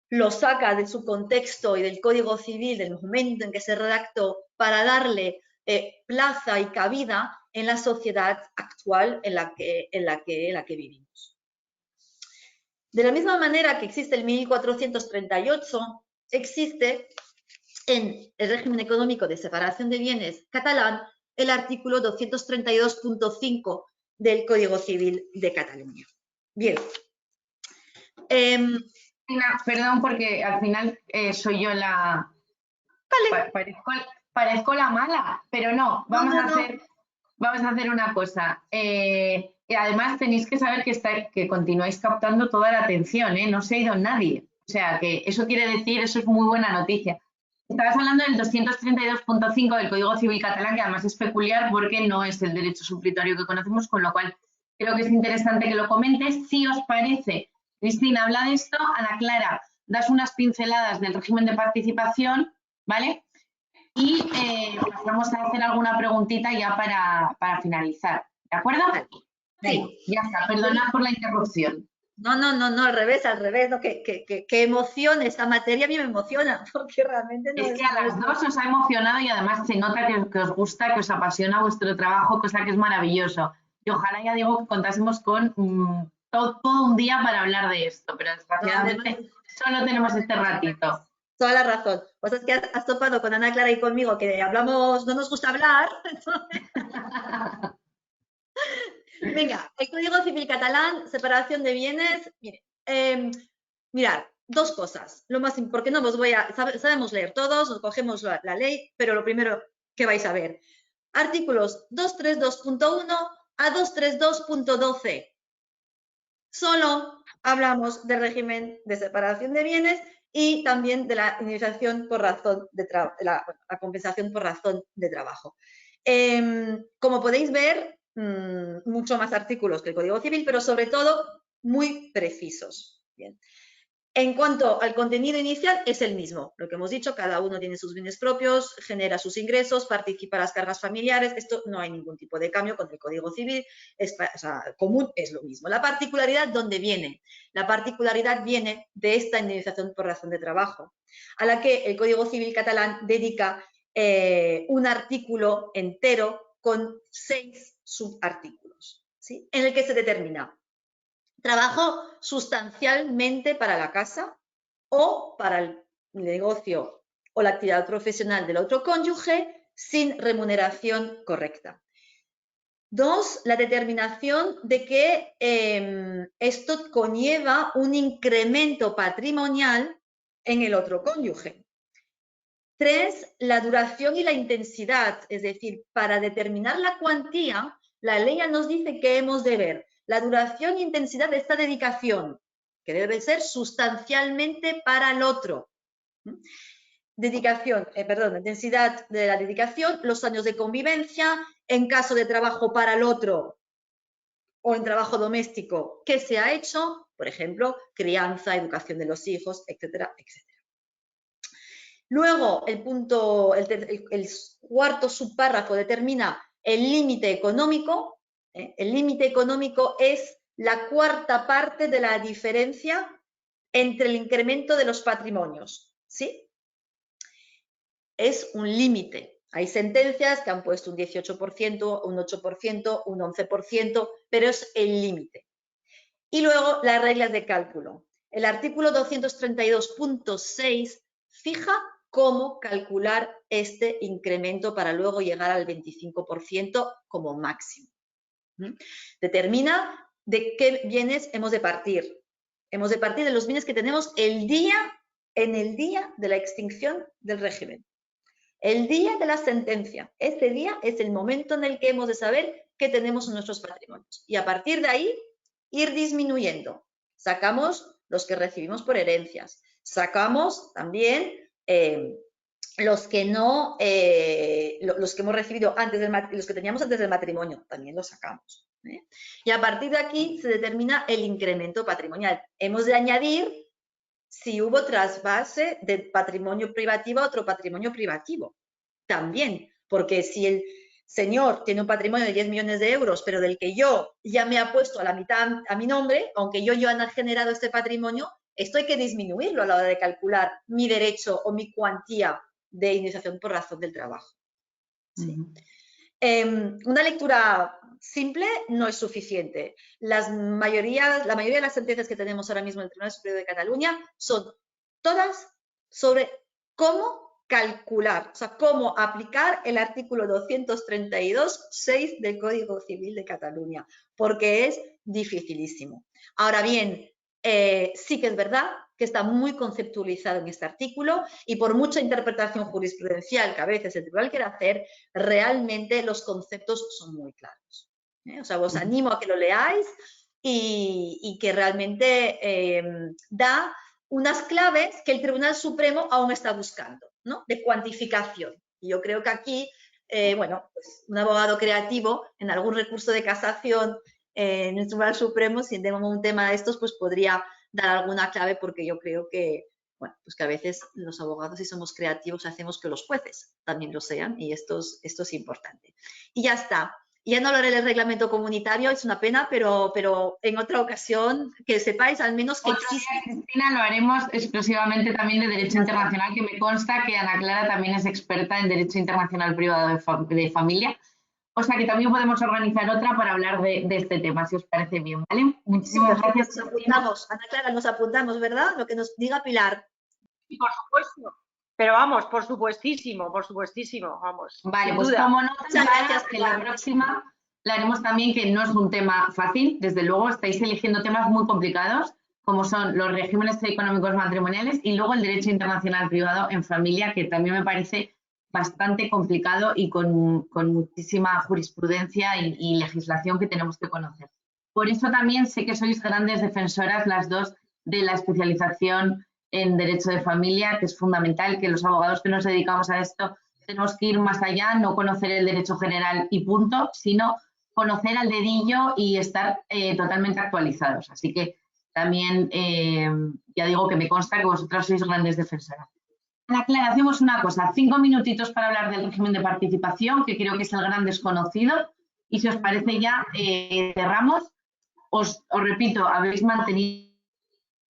lo saca de su contexto y del Código Civil, del momento en que se redactó, para darle plaza y cabida en la sociedad actual en la que vivimos. De la misma manera que existe el 1438, existe en el régimen económico de separación de bienes catalán el artículo 232.5 del Código Civil de Cataluña. Bien. Perdón, porque al final soy yo la... Vale. Parezco la mala, pero no, vamos a hacer una cosa. Y además tenéis que saber que continuáis captando toda la atención, no se ha ido nadie. O sea, que eso quiere decir, eso es muy buena noticia. Estabas hablando del 232.5 del Código Civil catalán, que además es peculiar porque no es el derecho suplitorio que conocemos, con lo cual creo que es interesante que lo comentes. Si os parece, Cristina habla de esto, Ana Clara, das unas pinceladas del régimen de participación, ¿vale? Y pasamos a hacer alguna preguntita ya para finalizar, ¿de acuerdo? Sí. Ya está, perdonad por la interrupción. No, al revés, no, qué emoción esta materia, a mí me emociona, porque realmente no es que a las dos os ha emocionado y además se nota que os gusta, que os apasiona vuestro trabajo, cosa que es maravilloso. Y ojalá, ya digo, que contásemos con todo un día para hablar de esto, pero desgraciadamente solo tenemos este ratito. Toda la razón. Pues es que has topado con Ana Clara y conmigo, que hablamos, no nos gusta hablar. Venga, el Código Civil catalán, separación de bienes. Mire, mirad, dos cosas. Lo más porque no os voy a... Sabemos leer todos, nos cogemos la ley, pero lo primero que vais a ver. Artículos 232.1 a 232.12. Solo hablamos del régimen de separación de bienes y también de la indemnización por razón de la compensación por razón de trabajo. Como podéis ver, mucho más artículos que el Código Civil, pero sobre todo muy precisos. Bien. En cuanto al contenido inicial, es el mismo. Lo que hemos dicho, cada uno tiene sus bienes propios, genera sus ingresos, participa en las cargas familiares. Esto no hay ningún tipo de cambio con el Código Civil. Común es lo mismo. La particularidad, ¿dónde viene? La particularidad viene de esta indemnización por razón de trabajo, a la que el Código Civil catalán dedica un artículo entero con 6 subartículos, ¿sí? En el que se determina trabajo sustancialmente para la casa o para el negocio o la actividad profesional del otro cónyuge sin remuneración correcta. 2, la determinación de que esto conlleva un incremento patrimonial en el otro cónyuge. 3, la duración y la intensidad, es decir, para determinar la cuantía, la ley ya nos dice que hemos de ver la duración e intensidad de esta dedicación, que debe ser sustancialmente para el otro. Intensidad de la dedicación, los años de convivencia, en caso de trabajo para el otro o en trabajo doméstico, ¿qué se ha hecho? Por ejemplo, crianza, educación de los hijos, etcétera, etcétera. Luego, el cuarto subpárrafo determina el límite económico. El límite económico es la cuarta parte de la diferencia entre el incremento de los patrimonios, ¿sí? Es un límite. Hay sentencias que han puesto un 18%, un 8%, un 11%, pero es el límite. Y luego las reglas de cálculo. El artículo 232.6 fija cómo calcular este incremento para luego llegar al 25% como máximo. Determina de qué bienes hemos de partir. Hemos de partir de los bienes que tenemos en el día de la extinción del régimen. El día de la sentencia. Ese día es el momento en el que hemos de saber qué tenemos en nuestros patrimonios. Y a partir de ahí, ir disminuyendo. Sacamos los que recibimos por herencias. Sacamos también los que hemos recibido antes los que teníamos antes del matrimonio, también los sacamos. Y a partir de aquí se determina el incremento patrimonial. Hemos de añadir si hubo trasvase de patrimonio privativo a otro patrimonio privativo. También, porque si el señor tiene un patrimonio de 10 millones de euros, pero del que yo ya me he puesto a la mitad a mi nombre, aunque yo haya generado este patrimonio, esto hay que disminuirlo a la hora de calcular mi derecho o mi cuantía de indemnización por razón del trabajo. ¿Sí? Una lectura simple no es suficiente. La mayoría de las sentencias que tenemos ahora mismo en el Tribunal Superior de Cataluña son todas sobre cómo calcular, o sea, cómo aplicar el artículo 232.6 del Código Civil de Cataluña, porque es dificilísimo. Ahora bien, sí que es verdad que está muy conceptualizado en este artículo y por mucha interpretación jurisprudencial que a veces el tribunal quiere hacer, realmente los conceptos son muy claros. O sea, os animo a que lo leáis y que realmente da unas claves que el Tribunal Supremo aún está buscando, ¿no? De cuantificación. Y yo creo que aquí, bueno, pues un abogado creativo en algún recurso de casación en el Tribunal Supremo, si tenemos un tema de estos, pues podría dar alguna clave, porque yo creo que, bueno, pues que a veces los abogados, si somos creativos, hacemos que los jueces también lo sean, y esto es importante. Y ya está. Ya no hablaré del reglamento comunitario, es una pena, pero en otra ocasión que sepáis al menos que existe. Cristina, lo haremos exclusivamente también de Derecho Internacional, que me consta que Ana Clara también es experta en Derecho Internacional Privado de Familia. O sea que también podemos organizar otra para hablar de este tema, si os parece bien, ¿vale? Muchísimas gracias. Nos apuntamos, Ana Clara, nos apuntamos, ¿verdad? Lo que nos diga Pilar. Sí, por supuesto. Pero vamos, por supuestísimo, vamos. Vale, pues como no, muchas gracias, que la próxima la haremos también, que no es un tema fácil, desde luego estáis eligiendo temas muy complicados, como son los regímenes económicos matrimoniales y luego el derecho internacional privado en familia, que también me parece bastante complicado y con muchísima jurisprudencia y legislación que tenemos que conocer. Por eso también sé que sois grandes defensoras las dos de la especialización en derecho de familia, que es fundamental, que los abogados que nos dedicamos a esto tenemos que ir más allá, no conocer el derecho general y punto, sino conocer al dedillo y estar totalmente actualizados. Así que también ya digo que me consta que vosotras sois grandes defensoras. Ana Clara, hacemos una cosa, 5 minutitos para hablar del régimen de participación, que creo que es el gran desconocido, y si os parece ya cerramos. Os repito, habéis mantenido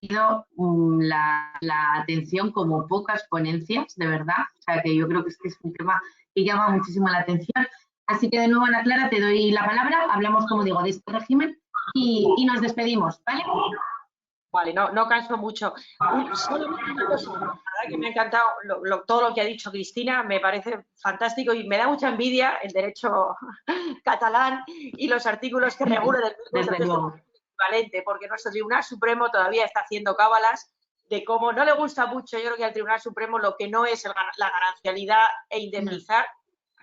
la atención como pocas ponencias, de verdad, o sea que yo creo que es un tema que llama muchísimo la atención. Así que de nuevo, Ana Clara, te doy la palabra, hablamos, como digo, de este régimen y nos despedimos, ¿vale? Vale, no canso mucho. Solamente una cosa, la verdad que me ha encantado todo lo que ha dicho Cristina, me parece fantástico y me da mucha envidia el derecho catalán y los artículos que regulan el derecho equivalente, porque nuestro Tribunal Supremo todavía está haciendo cábalas de cómo no le gusta mucho, yo creo que al Tribunal Supremo lo que no es la ganancialidad e indemnizar.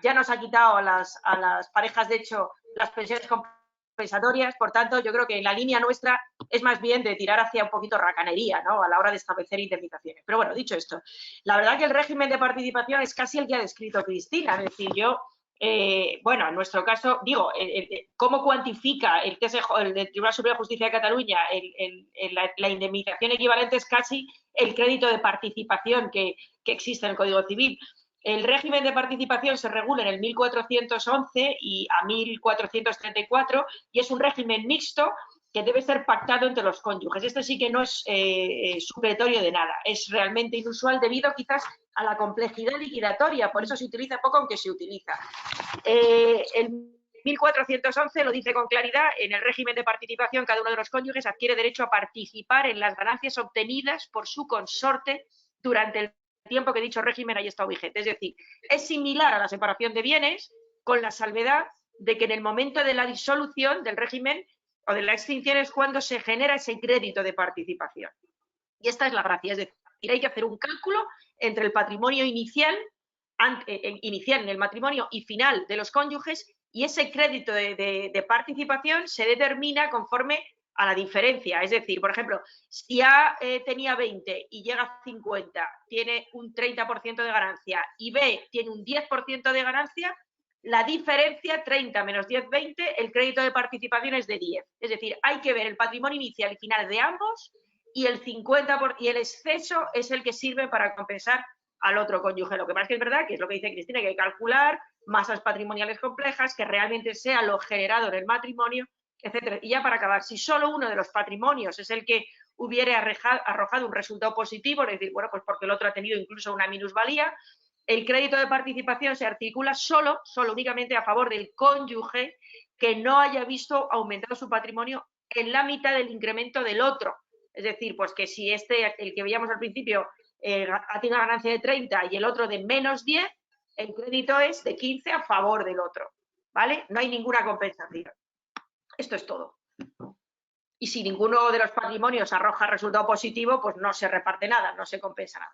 Ya nos ha quitado a las parejas, de hecho, las pensiones compensatorias, por tanto, yo creo que la línea nuestra es más bien de tirar hacia un poquito racanería, ¿no?, a la hora de establecer indemnizaciones. Pero bueno, dicho esto, la verdad que el régimen de participación es casi el que ha descrito Cristina, es decir, yo, bueno, en nuestro caso, digo, ¿cómo cuantifica el Tribunal Superior de Justicia de Cataluña la indemnización equivalente? Es casi el crédito de participación que existe en el Código Civil. El régimen de participación se regula en el 1411 y a 1434 y es un régimen mixto que debe ser pactado entre los cónyuges. Este sí que no es supletorio de nada, es realmente inusual debido quizás a la complejidad liquidatoria, por eso se utiliza poco, aunque se utiliza. El 1411 lo dice con claridad: en el régimen de participación cada uno de los cónyuges adquiere derecho a participar en las ganancias obtenidas por su consorte durante el tiempo que dicho régimen haya estado vigente. Es decir, es similar a la separación de bienes, con la salvedad de que en el momento de la disolución del régimen o de la extinción es cuando se genera ese crédito de participación. Y esta es la gracia, es decir, hay que hacer un cálculo entre el patrimonio inicial en el matrimonio y final de los cónyuges, y ese crédito de participación se determina conforme a la diferencia. Es decir, por ejemplo, si A tenía 20 y llega a 50, tiene un 30% de ganancia, y B tiene un 10% de ganancia, la diferencia, 30 menos 10, 20, el crédito de participación es de 10. Es decir, hay que ver el patrimonio inicial y final de ambos, y el 50% y el exceso es el que sirve para compensar al otro cónyuge. Lo que pasa es que es verdad, que es lo que dice Cristina, que hay que calcular masas patrimoniales complejas, que realmente sea lo generado en el matrimonio, etcétera. Y ya para acabar, si solo uno de los patrimonios es el que hubiera arrojado un resultado positivo, es decir, bueno, pues porque el otro ha tenido incluso una minusvalía, el crédito de participación se articula solo únicamente a favor del cónyuge que no haya visto aumentado su patrimonio en la mitad del incremento del otro. Es decir, pues que si el que veíamos al principio tiene una ganancia de 30 y el otro de menos 10, el crédito es de 15 a favor del otro, ¿vale? No hay ninguna compensación. Esto es todo. Y si ninguno de los patrimonios arroja resultado positivo, pues no se reparte nada, no se compensa nada.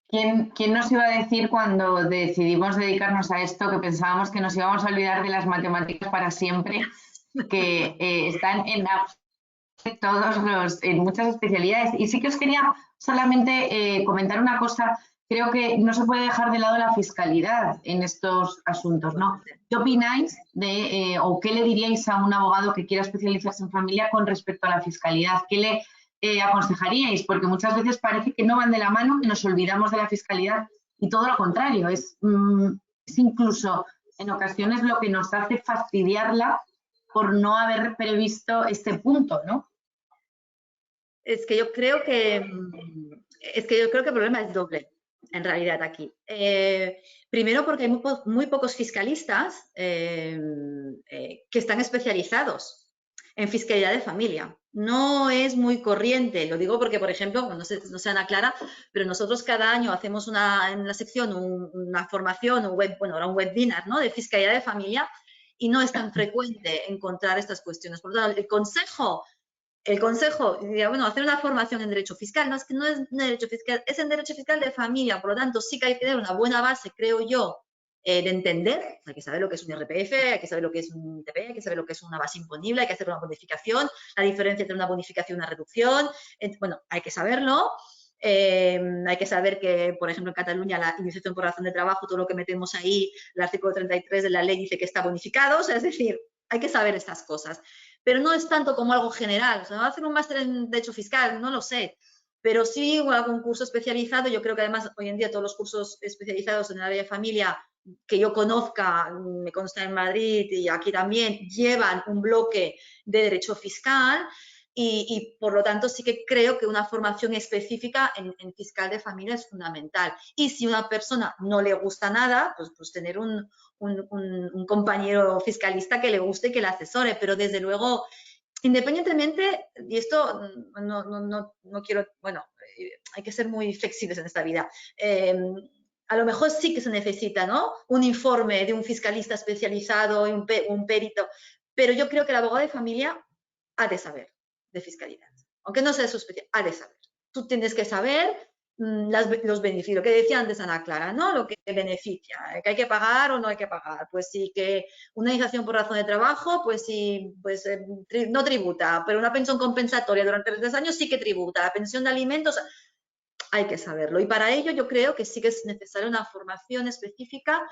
¿Quién nos iba a decir cuando decidimos dedicarnos a esto que pensábamos que nos íbamos a olvidar de las matemáticas para siempre, que están en en muchas especialidades? Y sí que os quería solamente comentar una cosa. Creo que no se puede dejar de lado la fiscalidad en estos asuntos, ¿no? ¿Qué opináis o qué le diríais a un abogado que quiera especializarse en familia con respecto a la fiscalidad? ¿Qué le aconsejaríais? Porque muchas veces parece que no van de la mano, que nos olvidamos de la fiscalidad y todo lo contrario. Es incluso en ocasiones lo que nos hace fastidiarla por no haber previsto este punto, ¿no? Es que yo creo que el problema es doble, en realidad, aquí. Primero porque hay muy pocos fiscalistas que están especializados en fiscalidad de familia. No es muy corriente, lo digo porque, por ejemplo, no sé Ana Clara, pero nosotros cada año hacemos en la sección una formación, ahora un webinar, ¿no?, de fiscalidad de familia, y no es tan frecuente encontrar estas cuestiones. Por lo tanto, el consejo diría, bueno, hacer una formación en derecho fiscal, no es que no es derecho fiscal, es en derecho fiscal de familia, por lo tanto sí que hay que tener una buena base, creo yo, de entender. Hay que saber lo que es un IRPF, hay que saber lo que es un ITP, hay que saber lo que es una base imponible, hay que hacer una bonificación, la diferencia entre una bonificación y una reducción, bueno, hay que saberlo. Hay que saber que, por ejemplo, en Cataluña la indemnización por razón de trabajo, todo lo que metemos ahí, el artículo 33 de la ley dice que está bonificado, o sea, es decir, hay que saber estas cosas. Pero no es tanto como algo general. O sea, ¿va a hacer un máster en Derecho Fiscal? No lo sé. Pero sí algún curso especializado. Yo creo que además hoy en día todos los cursos especializados en el área de familia que yo conozca, me consta en Madrid y aquí también, llevan un bloque de Derecho Fiscal. Y por lo tanto sí que creo que una formación específica en fiscal de familia es fundamental. Y si a una persona no le gusta nada, pues tener un compañero fiscalista que le guste y que le asesore, pero desde luego, independientemente, y esto no quiero, bueno, hay que ser muy flexibles en esta vida. A lo mejor sí que se necesita, ¿no?, un informe de un fiscalista especializado y un perito, pero yo creo que el abogado de familia ha de saber de fiscalidad, aunque no sea su especialidad, ha de saber. Tú tienes que saber los beneficios, lo que decía antes Ana Clara, ¿no?, lo que beneficia, que hay que pagar o no hay que pagar. Pues sí, que una indemnización por razón de trabajo, pues sí, pues no tributa, pero una pensión compensatoria durante 3 años sí que tributa. La pensión de alimentos, hay que saberlo. Y para ello yo creo que sí que es necesaria una formación específica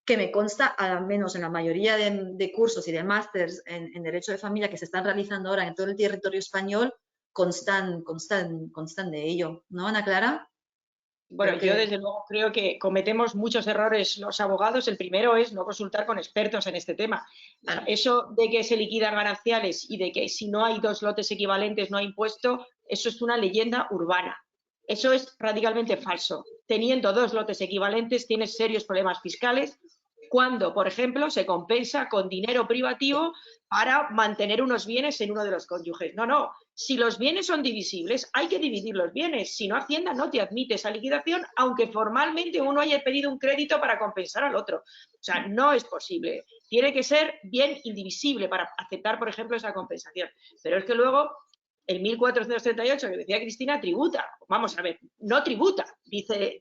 que me consta, al menos en la mayoría de cursos y de másters en Derecho de Familia que se están realizando ahora en todo el territorio español, constan de ello. ¿No, Ana Clara? Bueno, yo desde luego creo que cometemos muchos errores los abogados. El primero es no consultar con expertos en este tema. Claro. Eso de que se liquidan gananciales y de que si no hay 2 lotes equivalentes no hay impuesto, eso es una leyenda urbana. Eso es radicalmente falso. Teniendo 2 lotes equivalentes tienes serios problemas fiscales cuando, por ejemplo, se compensa con dinero privativo para mantener unos bienes en uno de los cónyuges. No. Si los bienes son divisibles, hay que dividir los bienes. Si no, Hacienda no te admite esa liquidación, aunque formalmente uno haya pedido un crédito para compensar al otro. O sea, no es posible. Tiene que ser bien indivisible para aceptar, por ejemplo, esa compensación. Pero es que luego el 1438 que decía Cristina tributa. Vamos a ver, no tributa, dice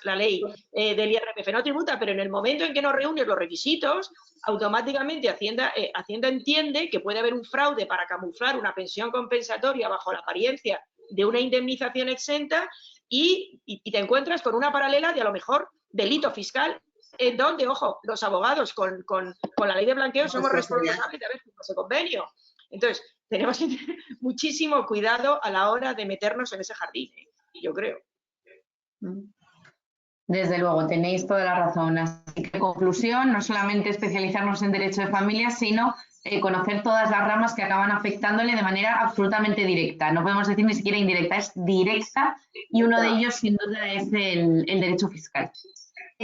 la ley del IRPF, no tributa, pero en el momento en que no reúnes los requisitos, automáticamente Hacienda entiende que puede haber un fraude para camuflar una pensión compensatoria bajo la apariencia de una indemnización exenta y te encuentras con una paralela de a lo mejor delito fiscal en donde, ojo, los abogados con la ley de blanqueo somos responsables de haber firmado ese convenio. Entonces, tenemos que tener muchísimo cuidado a la hora de meternos en ese jardín, yo creo. Desde luego, tenéis toda la razón. Así que, en conclusión, no solamente especializarnos en derecho de familia, sino conocer todas las ramas que acaban afectándole de manera absolutamente directa. No podemos decir ni siquiera indirecta, es directa, y uno de ellos, sin duda, es el derecho fiscal.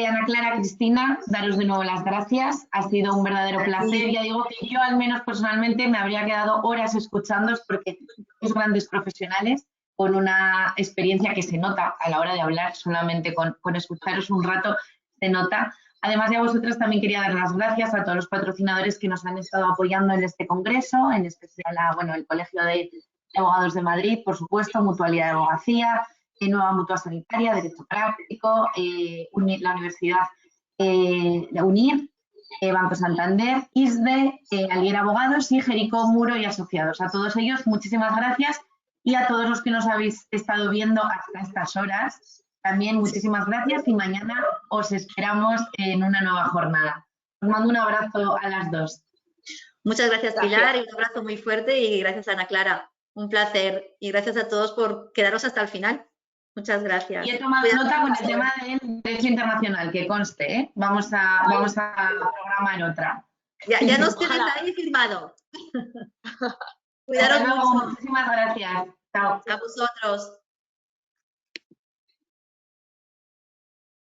Ana Clara, Cristina, daros de nuevo las gracias. Ha sido un verdadero placer. Ya digo que yo, al menos personalmente, me habría quedado horas escuchándoos porque sois grandes profesionales con una experiencia que se nota a la hora de hablar, solamente con escucharos un rato se nota. Además de a vosotras, también quería dar las gracias a todos los patrocinadores que nos han estado apoyando en este congreso, en especial a, el Colegio de Abogados de Madrid, por supuesto, Mutualidad de Abogacía, Nueva Mutua Sanitaria, Derecho Práctico, la Universidad de UNIR, Banco Santander, ISDE, Alier Abogados y Jerico Muro y Asociados. A todos ellos, muchísimas gracias, y a todos los que nos habéis estado viendo hasta estas horas, también muchísimas gracias, y mañana os esperamos en una nueva jornada. Os mando un abrazo a las dos. Muchas gracias, Pilar, y un abrazo muy fuerte, y gracias, Ana Clara. Un placer, y gracias a todos por quedaros hasta el final. Muchas gracias. Y he tomado nota con el tema del derecho internacional, que conste, ¿eh? Vamos a programar otra. Ya nos tienes ahí firmado. Cuidaros mucho. Muchísimas gracias. Chao. A vosotros.